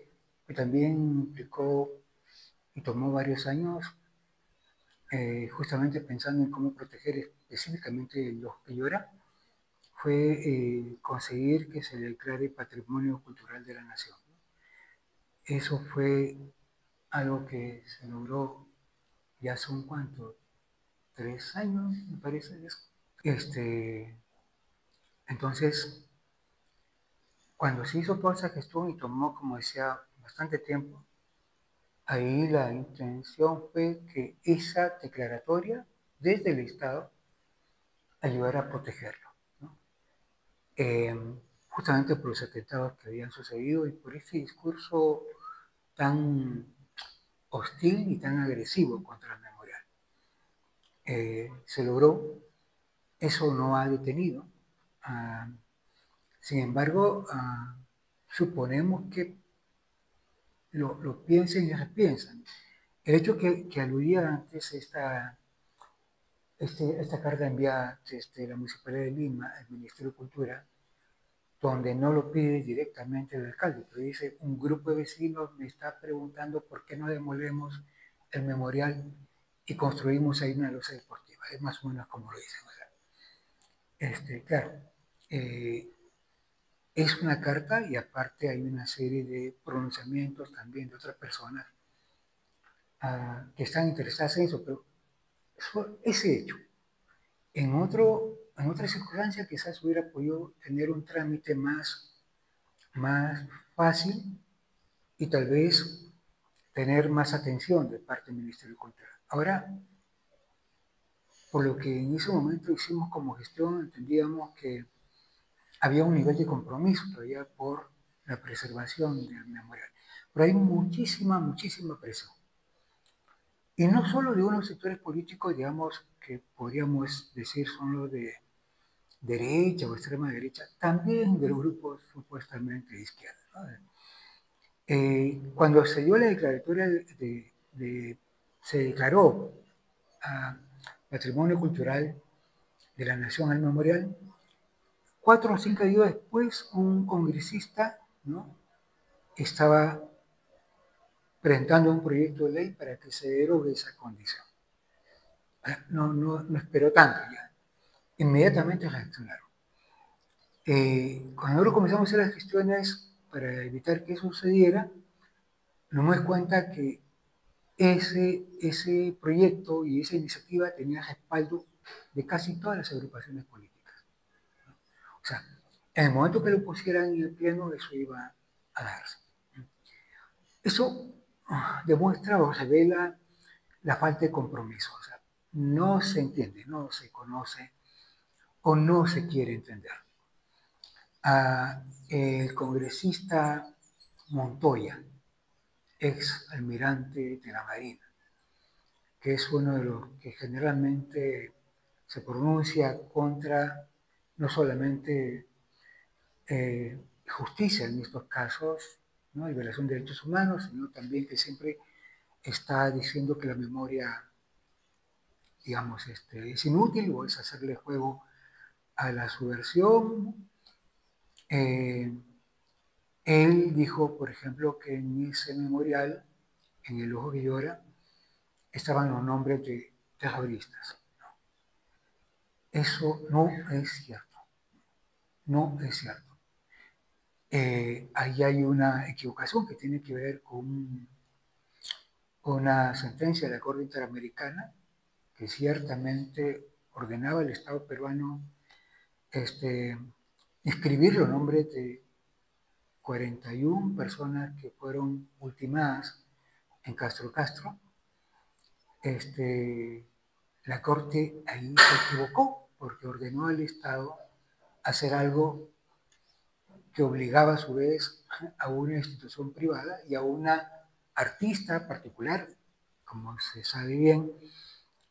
que también implicó y tomó varios años, justamente pensando en cómo proteger específicamente los que llora, fue conseguir que se le declare Patrimonio Cultural de la Nación. Eso fue algo que se logró ya son cuánto, 3 años, me parece. Este, entonces, cuando se hizo toda esa gestión y tomó, como decía, bastante tiempo, ahí la intención fue que esa declaratoria desde el Estado ayudara a protegerlo, ¿no? Eh, Justamente por los atentados que habían sucedido y por ese discurso tan hostil y tan agresivo contra el memorial. Se logró, eso no ha detenido a Sin embargo, suponemos que lo piensen y repiensan. El hecho que aludía antes esta carta enviada desde la Municipalidad de Lima al Ministerio de Cultura, donde no lo pide directamente el alcalde, pero dice, un grupo de vecinos me está preguntando por qué no demolemos el memorial y construimos ahí una losa deportiva. Es más o menos como lo dicen. O sea, claro, es una carta y aparte hay una serie de pronunciamientos también de otras personas que están interesadas en eso, pero ese hecho, en otra circunstancia quizás hubiera podido tener un trámite más fácil y tal vez tener más atención de parte del Ministerio de Cultura. Ahora, por lo que en ese momento hicimos como gestión, entendíamos que había un nivel de compromiso todavía por la preservación del memorial. Pero hay muchísima presión. Y no solo de unos sectores políticos, digamos, que podríamos decir son los de derecha o extrema derecha, también de los grupos supuestamente de izquierda, ¿no? Cuando se dio la declaratoria se declaró Patrimonio Cultural de la Nación al Memorial, 4 o 5 días después un congresista, ¿no?, estaba presentando un proyecto de ley para que se derogue esa condición. No esperó tanto ya. Inmediatamente reaccionaron. Cuando nosotros comenzamos a hacer las gestiones para evitar que eso sucediera, nos dimos cuenta que ese proyecto y esa iniciativa tenía respaldo de casi todas las agrupaciones políticas. O sea, en el momento que lo pusieran en el pleno, eso iba a darse. Eso demuestra o revela la falta de compromiso. O sea, no se entiende, no se conoce o no se quiere entender. El congresista Montoya, ex almirante de la Marina, que es uno de los que generalmente se pronuncia contra no solamente justicia en estos casos, ¿no?, y violación de derechos humanos, sino también que siempre está diciendo que la memoria, digamos, es inútil o es hacerle juego a la subversión. Él dijo, por ejemplo, que en ese memorial, en El Ojo que Llora, estaban los nombres de terroristas. Eso no es cierto. No es cierto. Ahí hay una equivocación que tiene que ver con una sentencia de la Corte Interamericana que ciertamente ordenaba al Estado peruano inscribir los nombres de 41 personas que fueron ultimadas en Castro Castro. La Corte ahí se equivocó porque ordenó al Estado hacer algo que obligaba a su vez a una institución privada y a una artista particular. Como se sabe bien,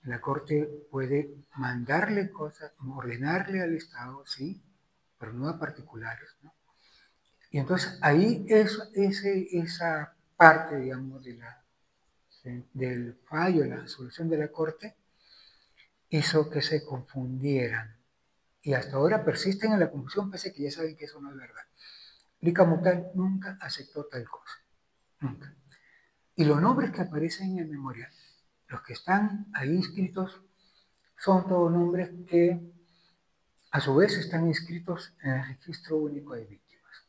la Corte puede mandarle cosas, ordenarle al Estado, sí, pero no a particulares, ¿no? Y entonces ahí esa parte, digamos, del fallo, la solución de la Corte, hizo que se confundieran. Y hasta ahora persisten en la confusión, pese a que ya saben que eso no es verdad. Lica Mutal nunca aceptó tal cosa. Nunca. Y los nombres que aparecen en el memorial, los que están ahí inscritos, son todos nombres que a su vez están inscritos en el Registro Único de Víctimas.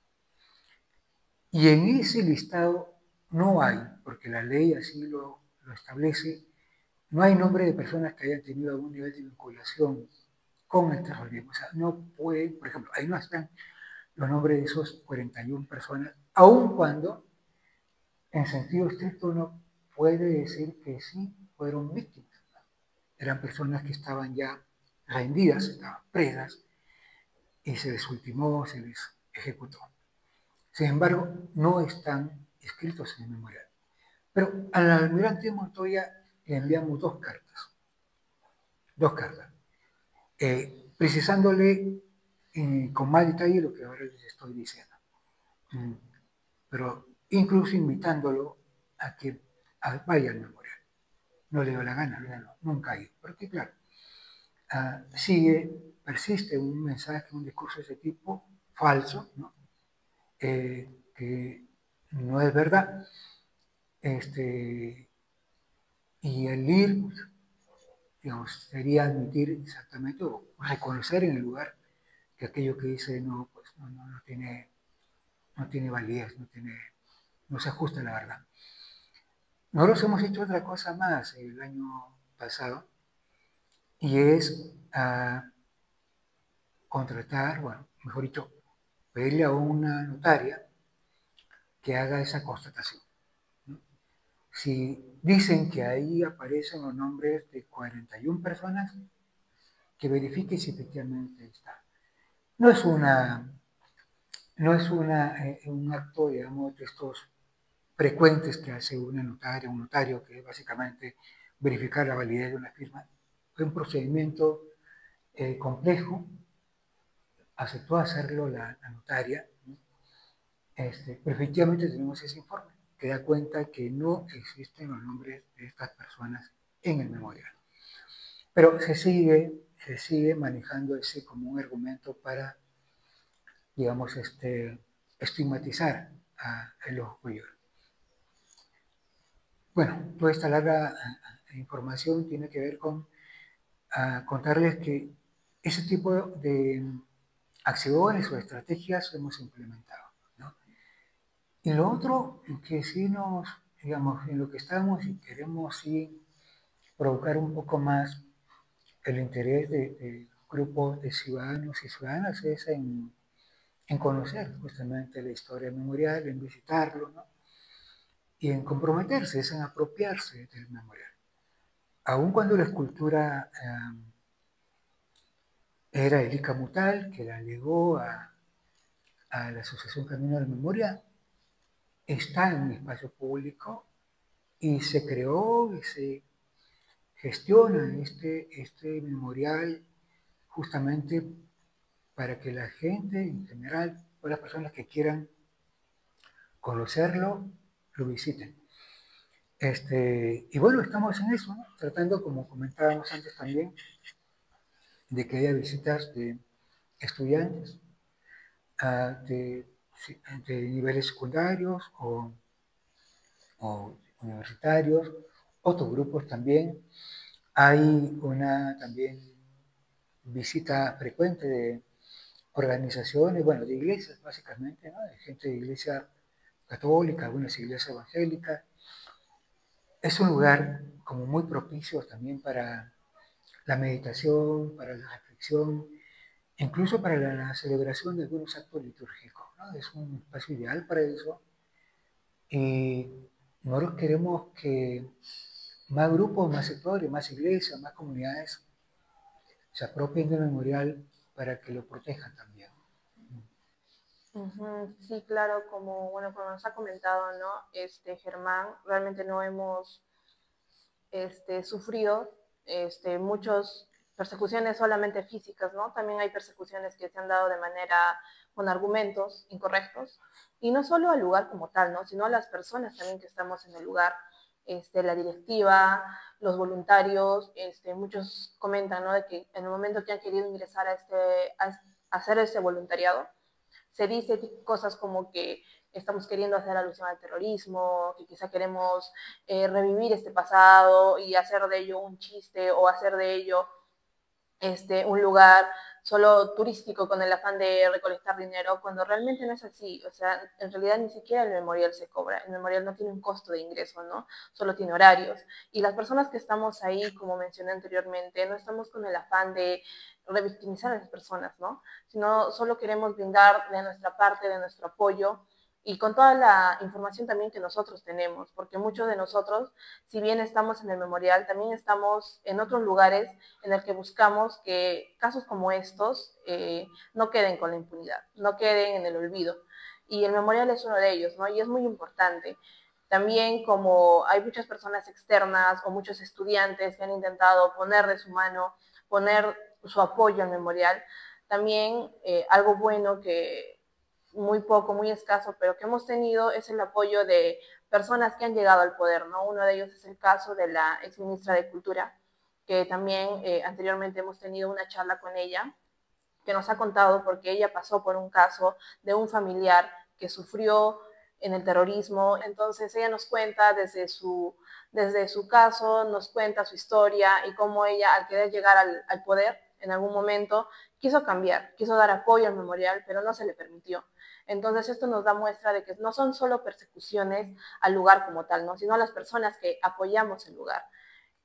Y en ese listado no hay, porque la ley así lo establece, no hay nombre de personas que hayan tenido algún nivel de vinculación con el terrorismo. O sea, no pueden, por ejemplo, ahí no están los nombres de esos 41 personas, aun cuando en sentido estricto uno puede decir que sí fueron víctimas. Eran personas que estaban ya rendidas, estaban presas, y se les ultimó, se les ejecutó. Sin embargo, no están escritos en el memorial. Pero al almirante Montoya le enviamos dos cartas, precisándole y con más detalle lo que ahora les estoy diciendo. Pero incluso invitándolo a que vaya al memorial. No le dio la gana, no, nunca ha ido. Porque claro, persiste un mensaje, un discurso de ese tipo falso, ¿no? Que no es verdad. Y el ir, digamos, sería admitir exactamente o reconocer en el lugar que aquello que dice no, pues no tiene validez, no se ajusta a la verdad. Nosotros hemos hecho otra cosa más el año pasado y es contratar, bueno, mejor dicho, pedirle a una notaria que haga esa constatación, ¿no? Si dicen que ahí aparecen los nombres de 41 personas, que verifique si efectivamente está. No es un acto, digamos, de estos frecuentes que hace una notaria, un notario, que es básicamente verificar la validez de una firma. Fue un procedimiento complejo, aceptó hacerlo la notaria, ¿no? Pero efectivamente tenemos ese informe que da cuenta que no existen los nombres de estas personas en el memorial. Pero se sigue manejando ese como un argumento para, digamos, estigmatizar a los judíos. Bueno, toda esta larga información tiene que ver con contarles que ese tipo de acciones o estrategias hemos implementado, ¿no? Y lo otro que sí digamos, en lo que estamos y queremos sí provocar un poco más el interés de grupos de ciudadanos y ciudadanas es en conocer justamente la historia memorial, en visitarlo, ¿no? Y en comprometerse, es en apropiarse del memorial. Aun cuando la escultura era Elika Mutal, que la legó a la Asociación Camino de la Memoria, está en un espacio público y se creó y se gestiona este memorial justamente para que la gente en general, o las personas que quieran conocerlo, lo visiten. Y bueno, estamos en eso, ¿no? Tratando, como comentábamos antes también, de que haya visitas de estudiantes de niveles secundarios o universitarios, otros grupos también. Hay una también visita frecuente de organizaciones, bueno, de iglesias básicamente, ¿no? De gente de iglesia católica, algunas iglesias evangélicas. Es un lugar como muy propicio también para la meditación, para la reflexión, incluso para la celebración de algunos actos litúrgicos, ¿no? Es un espacio ideal para eso. Y nosotros queremos que más grupos, más sectores, más iglesias, más comunidades se apropien del memorial para que lo protejan también. Sí, claro, como nos ha comentado, ¿no? Germán, realmente no hemos sufrido muchas persecuciones solamente físicas, ¿no? También hay persecuciones que se han dado de manera con argumentos incorrectos, y no solo al lugar como tal, ¿no? Sino a las personas también que estamos en el lugar, la directiva, los voluntarios, muchos comentan, ¿no? De que en el momento que han querido ingresar a hacer ese voluntariado, se dice cosas como que estamos queriendo hacer alusión al terrorismo, que quizá queremos revivir este pasado y hacer de ello un chiste o hacer de ello un lugar solo turístico con el afán de recolectar dinero, cuando realmente no es así. O sea, en realidad ni siquiera el memorial se cobra. El memorial no tiene un costo de ingreso, ¿no? Solo tiene horarios. Y las personas que estamos ahí, como mencioné anteriormente, no estamos con el afán de revictimizar a las personas, ¿no? Sino solo queremos brindar de nuestra parte, de nuestro apoyo, y con toda la información también que nosotros tenemos, porque muchos de nosotros, si bien estamos en el memorial, también estamos en otros lugares en el que buscamos que casos como estos no queden con la impunidad, no queden en el olvido. Y el memorial es uno de ellos, ¿no? Y es muy importante. También, como hay muchas personas externas o muchos estudiantes que han intentado poner de su mano, poner su apoyo al memorial, También algo bueno que muy poco, muy escaso, pero que hemos tenido es el apoyo de personas que han llegado al poder, ¿no? Uno de ellos es el caso de la exministra de Cultura, que también anteriormente hemos tenido una charla con ella, que nos ha contado porque ella pasó por un caso de un familiar que sufrió en el terrorismo. Entonces ella nos cuenta desde su caso, nos cuenta su historia y cómo ella al querer llegar al poder en algún momento quiso cambiar, quiso dar apoyo al memorial, pero no se le permitió. Entonces esto nos da muestra de que no son solo persecuciones al lugar como tal, ¿no? Sino a las personas que apoyamos el lugar.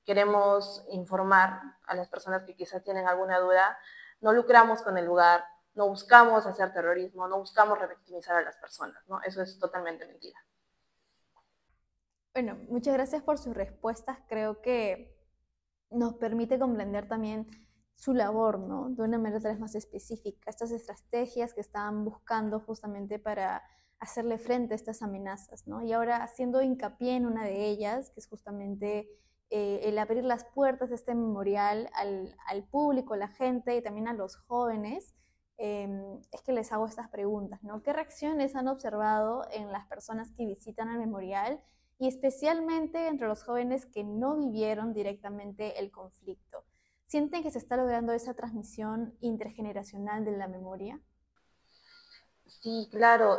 Queremos informar a las personas que quizás tienen alguna duda. No lucramos con el lugar, no buscamos hacer terrorismo, no buscamos revictimizar a las personas, ¿no? Eso es totalmente mentira. Bueno, muchas gracias por sus respuestas. Creo que nos permite comprender también su labor, ¿no? De una manera tal vez más específica, estas estrategias que estaban buscando justamente para hacerle frente a estas amenazas, ¿no? Y ahora haciendo hincapié en una de ellas, que es justamente el abrir las puertas de este memorial al público, a la gente y también a los jóvenes, es que les hago estas preguntas, ¿no? ¿Qué reacciones han observado en las personas que visitan el memorial y especialmente entre los jóvenes que no vivieron directamente el conflicto? ¿Sienten que se está logrando esa transmisión intergeneracional de la memoria? Sí, claro,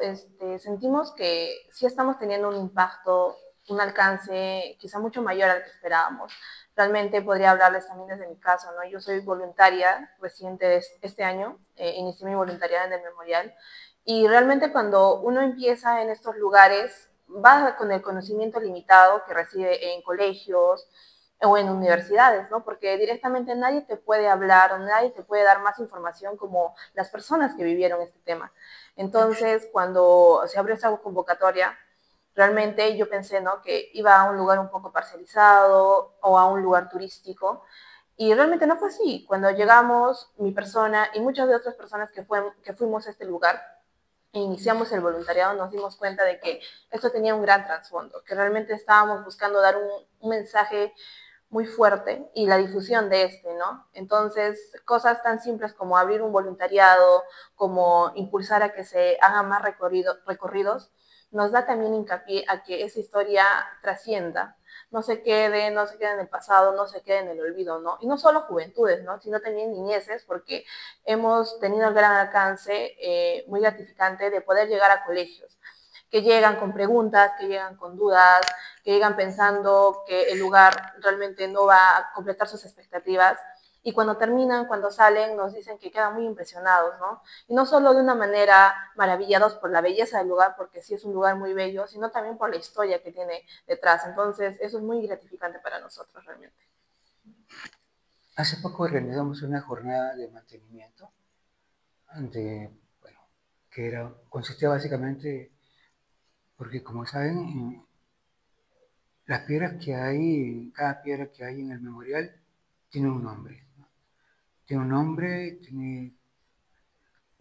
sentimos que sí estamos teniendo un impacto, un alcance quizá mucho mayor al que esperábamos. Realmente podría hablarles también desde mi caso, ¿no? Yo soy voluntaria reciente de este año, inicié mi voluntariado en el memorial y realmente cuando uno empieza en estos lugares va con el conocimiento limitado que recibe en colegios o en universidades, ¿no? Porque directamente nadie te puede hablar o nadie te puede dar más información como las personas que vivieron este tema. Entonces, cuando se abrió esa convocatoria, realmente yo pensé, ¿no? Que iba a un lugar un poco parcelizado o a un lugar turístico. Y realmente no fue así. Cuando llegamos, mi persona y muchas de otras personas que fuimos a este lugar, e iniciamos el voluntariado, nos dimos cuenta de que esto tenía un gran trasfondo, que realmente estábamos buscando dar un mensaje muy fuerte y la difusión de ¿no? Entonces, cosas tan simples como abrir un voluntariado, como impulsar a que se hagan más recorridos, nos da también hincapié a que esa historia trascienda, no se quede en el pasado, no se quede en el olvido, ¿no? Y no solo juventudes, ¿no? Sino también niñeces, porque hemos tenido el gran alcance muy gratificante de poder llegar a colegios que llegan con preguntas, que llegan con dudas, que llegan pensando que el lugar realmente no va a completar sus expectativas. Y cuando terminan, cuando salen, nos dicen que quedan muy impresionados, ¿no? Y no solo de una manera maravillados por la belleza del lugar, porque sí es un lugar muy bello, sino también por la historia que tiene detrás. Entonces, eso es muy gratificante para nosotros realmente. Hace poco realizamos una jornada de mantenimiento, bueno, consistía básicamente, porque como saben, las piedras que hay, cada piedra que hay en el memorial tiene un nombre, ¿no? Tiene un nombre, tiene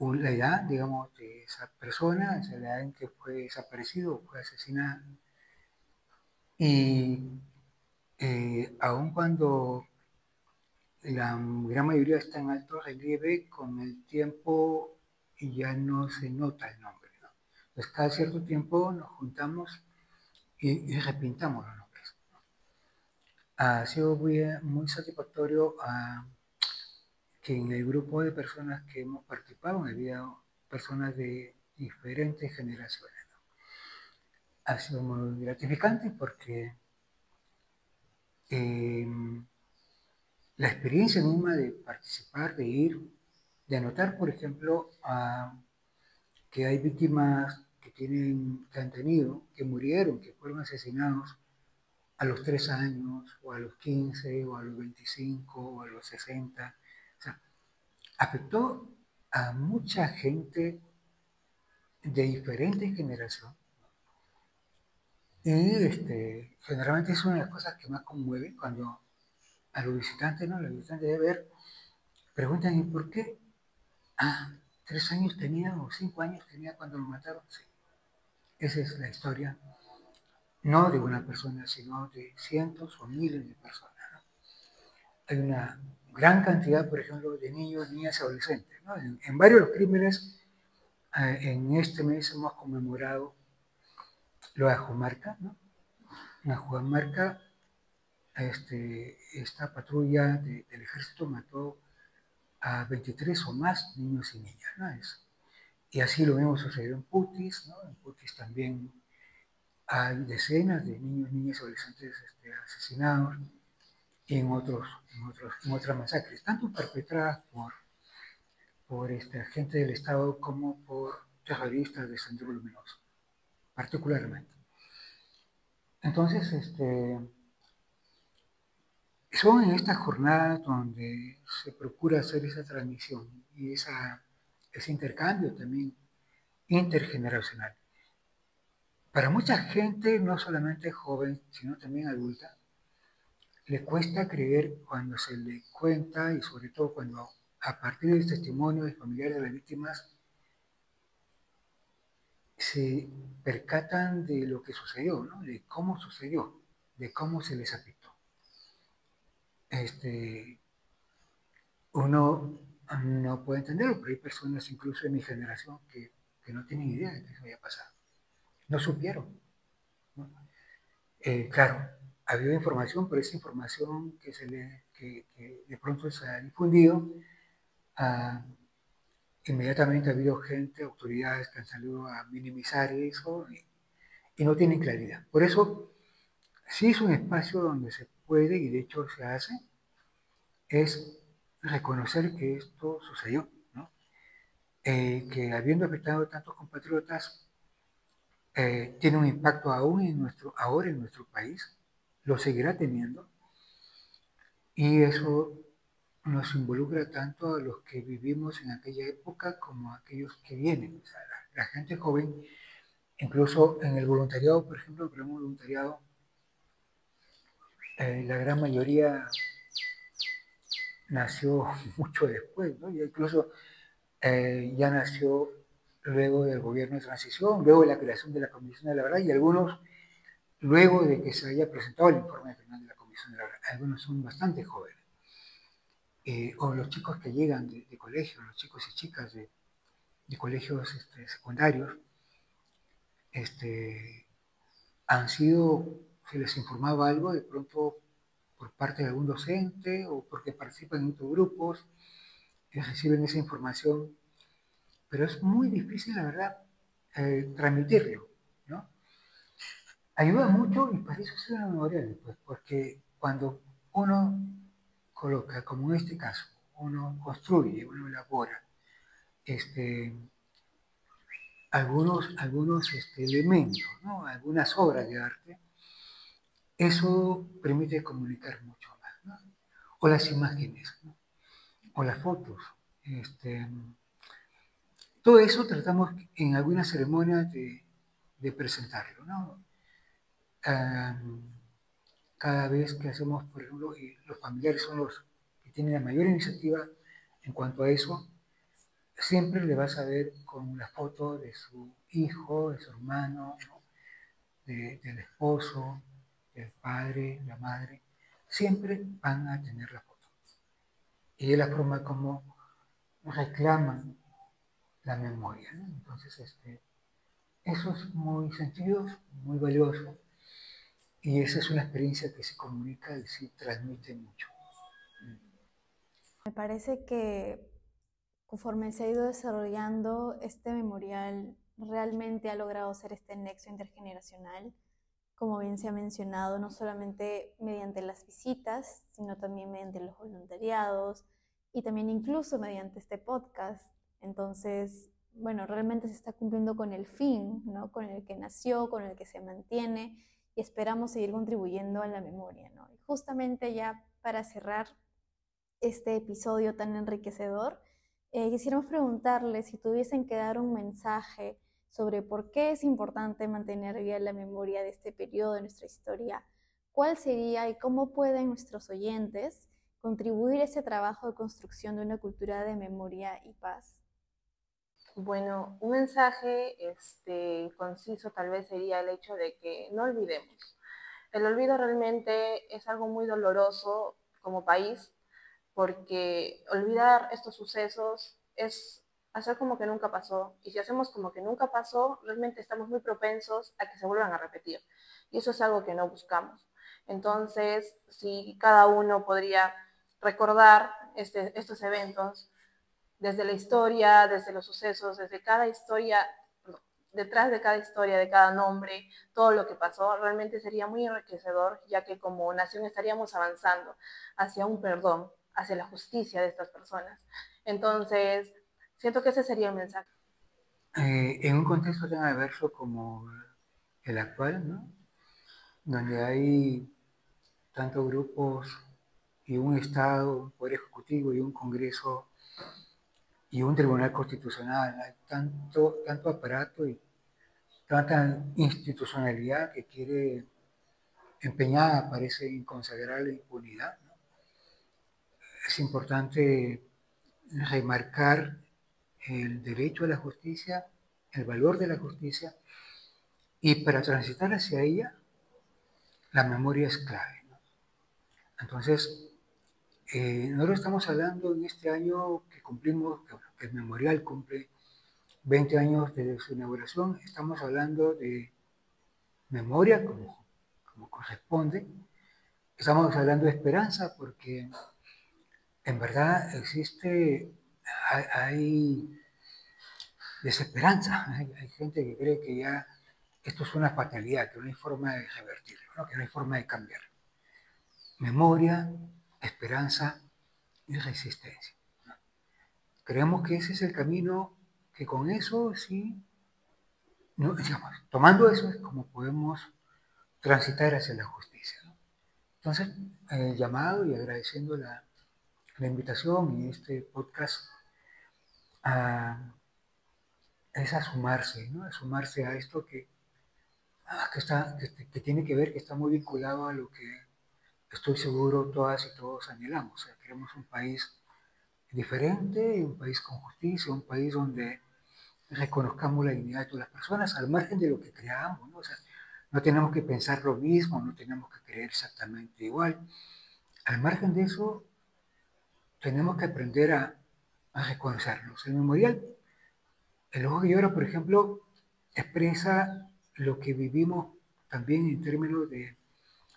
la edad, digamos, de esa persona, esa edad en que fue desaparecido, fue asesinado. Y aun cuando la gran mayoría está en alto relieve, con el tiempo ya no se nota el nombre, ¿no? Entonces, cada cierto tiempo nos juntamos y repintamos los nombres. Ha sido muy satisfactorio que en el grupo de personas que hemos participado, había personas de diferentes generaciones, ¿no? Ha sido muy gratificante porque eh, la experiencia misma de participar, de ir, de anotar, por ejemplo, que hay víctimas que han tenido, que murieron, que fueron asesinados a los 3 años, o a los 15, o a los 25, o a los 60. O sea, afectó a mucha gente de diferentes generaciones. Y generalmente es una de las cosas que más conmueve cuando a los visitantes, ¿no? Los visitantes de ver, preguntan, ¿y por qué? Ah, 3 años tenía o 5 años tenía cuando lo mataron. Sí. Esa es la historia, no de una persona, sino de cientos o miles de personas, ¿no? Hay una gran cantidad, por ejemplo, de niños, niñas y adolescentes, ¿no? En varios de los crímenes, en este mes hemos conmemorado lo de Ajumarca, ¿no? En Ajumarca, esta patrulla del ejército mató a 23 o más niños y niñas, ¿no? Y así lo mismo sucedido en Putis, ¿no? En Putis también hay decenas de niños, niñas y adolescentes asesinados y en otras masacres, tanto perpetradas por agentes del Estado como por terroristas de Sendero Luminoso, particularmente. Entonces, son en estas jornadas donde se procura hacer esa transmisión y ese intercambio también intergeneracional. Para mucha gente, no solamente joven, sino también adulta, le cuesta creer cuando se le cuenta y sobre todo cuando a partir del testimonio de familiares de las víctimas se percatan de lo que sucedió, ¿no? De cómo sucedió, de cómo se les afectó. Uno no puede entenderlo, pero hay personas incluso de mi generación que no tienen idea de que eso había pasado. No supieron, ¿no? Claro, ha habido información, pero esa información que de pronto se ha difundido, inmediatamente ha habido gente, autoridades que han salido a minimizar eso y no tienen claridad. Por eso, sí es un espacio donde se puede, y de hecho se hace, es reconocer que esto sucedió, ¿no? Que habiendo afectado a tantos compatriotas, tiene un impacto aún ahora en nuestro país, lo seguirá teniendo, y eso nos involucra tanto a los que vivimos en aquella época como a aquellos que vienen. O sea, la gente joven, incluso en el voluntariado, por ejemplo, el programa voluntariado, la gran mayoría nació mucho después, ¿no? Y incluso ya nació luego del gobierno de transición, luego de la creación de la Comisión de la Verdad, y algunos luego de que se haya presentado el informe final de la Comisión de la Verdad. Algunos son bastante jóvenes. O los chicos que llegan de colegios, los chicos y chicas de colegios secundarios, se les informaba algo de pronto por parte de algún docente o porque participan en otros grupos, y reciben esa información, pero es muy difícil, la verdad, transmitirlo, ¿no? Ayuda mucho y para eso sirve la memoria, pues, porque cuando uno coloca, como en este caso, uno construye, uno elabora algunos elementos, ¿no? Algunas obras de arte, eso permite comunicar mucho más, ¿no? O las imágenes, ¿no? O las fotos. Todo eso tratamos en algunas ceremonias de presentarlo, ¿no? Cada vez que hacemos, por ejemplo, y los familiares son los que tienen la mayor iniciativa en cuanto a eso, siempre le vas a ver con la foto de su hijo, de su hermano, ¿no? Del esposo, del padre, la madre, siempre van a tener la foto. Y es la forma como reclaman la memoria, ¿no? Entonces, eso es muy sentido, muy valioso, y esa es una experiencia que se comunica y se transmite mucho. Me parece que conforme se ha ido desarrollando, este memorial realmente ha logrado ser este nexo intergeneracional, como bien se ha mencionado, no solamente mediante las visitas, sino también mediante los voluntariados y también incluso mediante este podcast. Entonces, bueno, realmente se está cumpliendo con el fin, ¿no? Con el que nació, con el que se mantiene y esperamos seguir contribuyendo a la memoria, ¿no? Y justamente ya para cerrar este episodio tan enriquecedor, quisiéramos preguntarle si tuviesen que dar un mensaje sobre por qué es importante mantener viva la memoria de este periodo de nuestra historia, ¿cuál sería y cómo pueden nuestros oyentes contribuir a ese trabajo de construcción de una cultura de memoria y paz? Bueno, un mensaje conciso tal vez sería el hecho de que no olvidemos. El olvido realmente es algo muy doloroso como país, porque olvidar estos sucesos es hacer como que nunca pasó, y si hacemos como que nunca pasó, realmente estamos muy propensos a que se vuelvan a repetir, y eso es algo que no buscamos. Entonces, si cada uno podría recordar estos eventos desde la historia, desde los sucesos, desde cada historia, detrás de cada historia, de cada nombre, todo lo que pasó, realmente sería muy enriquecedor, ya que como nación estaríamos avanzando hacia un perdón, hacia la justicia de estas personas. Entonces, siento que ese sería el mensaje. En un contexto tan adverso como el actual, ¿no? Donde hay tantos grupos y un Estado, un Poder Ejecutivo y un Congreso y un Tribunal Constitucional, hay tanto aparato y tanta institucionalidad que quiere empeñada, parece, en consagrar la impunidad, ¿no? Es importante remarcar el derecho a la justicia, el valor de la justicia, y para transitar hacia ella, la memoria es clave, ¿no? Entonces, nosotros estamos hablando en este año que cumplimos, que el memorial cumple 20 años desde su inauguración, estamos hablando de memoria como corresponde, estamos hablando de esperanza porque en verdad hay desesperanza, hay gente que cree que ya esto es una fatalidad, que no hay forma de revertirlo, ¿no? Que no hay forma de cambiar. Memoria, esperanza y resistencia. Creemos que ese es el camino, que con eso sí, no, digamos, tomando eso es como podemos transitar hacia la justicia, ¿no? Entonces, llamado y agradeciendo la invitación y este podcast a, es a sumarse, ¿no? A sumarse a esto que tiene que ver, que está muy vinculado a lo que estoy seguro todas y todos anhelamos. O sea, queremos un país diferente, un país con justicia, un país donde reconozcamos la dignidad de todas las personas, al margen de lo que creamos, ¿no? O sea, no tenemos que pensar lo mismo, no tenemos que creer exactamente igual. Al margen de eso, tenemos que aprender a reconocernos. El memorial, el ojo que llora, por ejemplo, expresa lo que vivimos también en términos de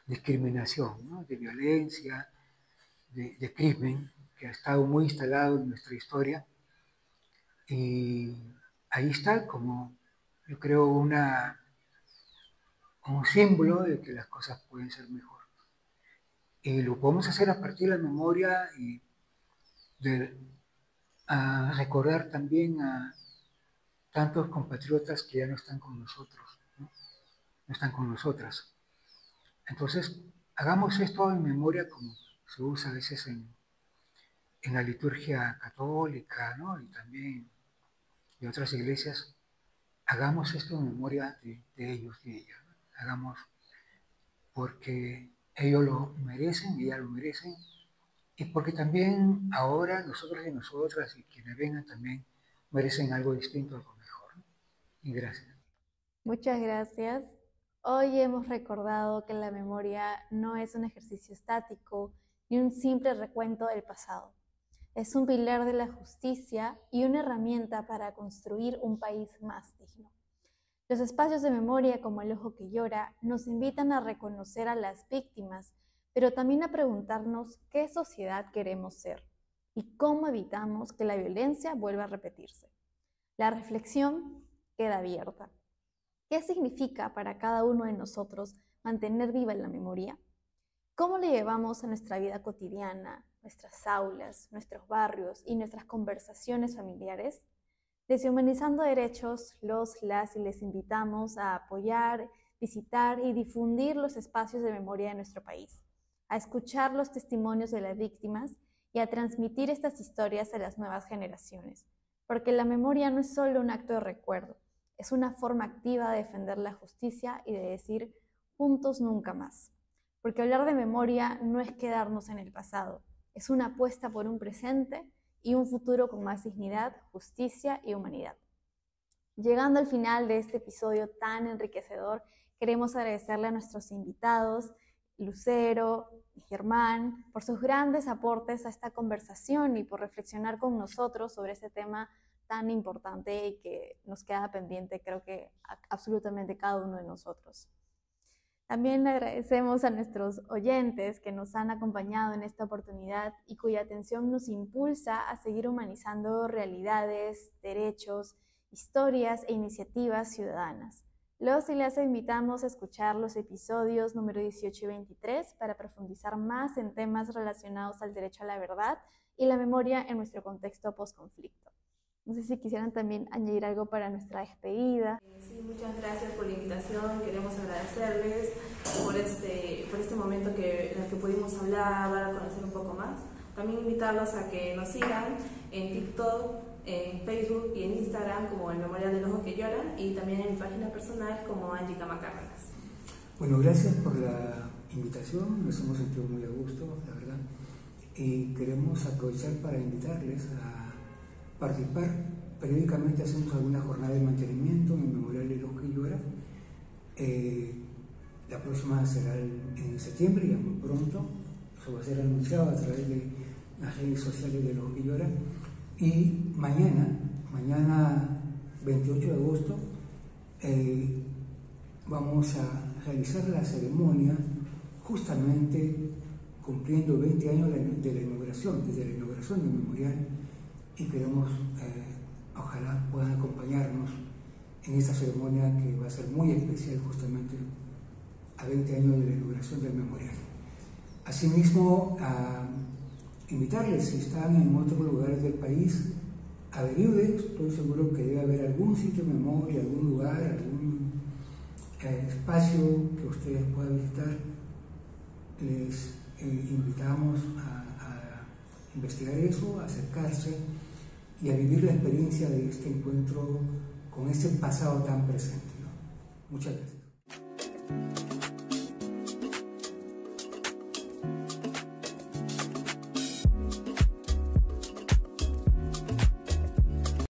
discriminación, ¿no? De violencia, de crimen, que ha estado muy instalado en nuestra historia. Y ahí está como, yo creo, un símbolo de que las cosas pueden ser mejor. Y lo podemos hacer a partir de la memoria y de recordar también a tantos compatriotas que ya no están con nosotros, ¿no? No están con nosotras. Entonces, hagamos esto en memoria como se usa a veces en la liturgia católica, ¿no? Y también de otras iglesias. Hagamos esto en memoria de ellos y ellas, ¿no? Hagamos porque ellos lo merecen, ellas lo merecen, y porque también ahora nosotros y nosotras y quienes vengan también merecen algo distinto, algo mejor, ¿no? Y gracias. Muchas gracias. Hoy hemos recordado que la memoria no es un ejercicio estático ni un simple recuento del pasado. Es un pilar de la justicia y una herramienta para construir un país más digno. Los espacios de memoria como El Ojo que Llora nos invitan a reconocer a las víctimas, pero también a preguntarnos qué sociedad queremos ser y cómo evitamos que la violencia vuelva a repetirse. La reflexión queda abierta. ¿Qué significa para cada uno de nosotros mantener viva la memoria? ¿Cómo le llevamos a nuestra vida cotidiana, nuestras aulas, nuestros barrios y nuestras conversaciones familiares? Desde Humanizando Derechos, las y les invitamos a apoyar, visitar y difundir los espacios de memoria de nuestro país, a escuchar los testimonios de las víctimas y a transmitir estas historias a las nuevas generaciones, porque la memoria no es solo un acto de recuerdo, es una forma activa de defender la justicia y de decir juntos nunca más. Porque hablar de memoria no es quedarnos en el pasado, es una apuesta por un presente y un futuro con más dignidad, justicia y humanidad. Llegando al final de este episodio tan enriquecedor, queremos agradecerle a nuestros invitados Lucero y Germán, por sus grandes aportes a esta conversación y por reflexionar con nosotros sobre este tema tan importante y que nos queda pendiente, creo que absolutamente cada uno de nosotros. También agradecemos a nuestros oyentes que nos han acompañado en esta oportunidad y cuya atención nos impulsa a seguir humanizando realidades, derechos, historias e iniciativas ciudadanas. Los y las invitamos a escuchar los episodios número 18 y 23 para profundizar más en temas relacionados al derecho a la verdad y la memoria en nuestro contexto postconflicto. No sé si quisieran también añadir algo para nuestra despedida. Sí, muchas gracias por la invitación. Queremos agradecerles por este momento en el que pudimos hablar, dar a conocer un poco más. También invitarlos a que nos sigan en TikTok, en Facebook y en Instagram como El Memorial del Ojo que Llora, y también en mi página personal como Angie Camacárragas. Bueno, gracias por la invitación, nos hemos sentido muy a gusto, la verdad, y queremos aprovechar para invitarles a participar. Periódicamente hacemos alguna jornada de mantenimiento en el Memorial del Ojo que Llora. La próxima será en septiembre, ya muy pronto. Eso va a ser anunciado a través de las redes sociales del Ojo que Llora. Y mañana 28 de agosto, vamos a realizar la ceremonia justamente cumpliendo 20 años de la inauguración, desde la inauguración del memorial, y queremos, ojalá puedan acompañarnos en esta ceremonia que va a ser muy especial justamente a 20 años de la inauguración del memorial. Asimismo, invitarles, si están en otros lugares del país, averigüen, estoy seguro que debe haber algún sitio de memoria, algún lugar, algún espacio que ustedes puedan visitar. Les invitamos a investigar eso, a acercarse y a vivir la experiencia de este encuentro con este pasado tan presente, ¿no? Muchas gracias.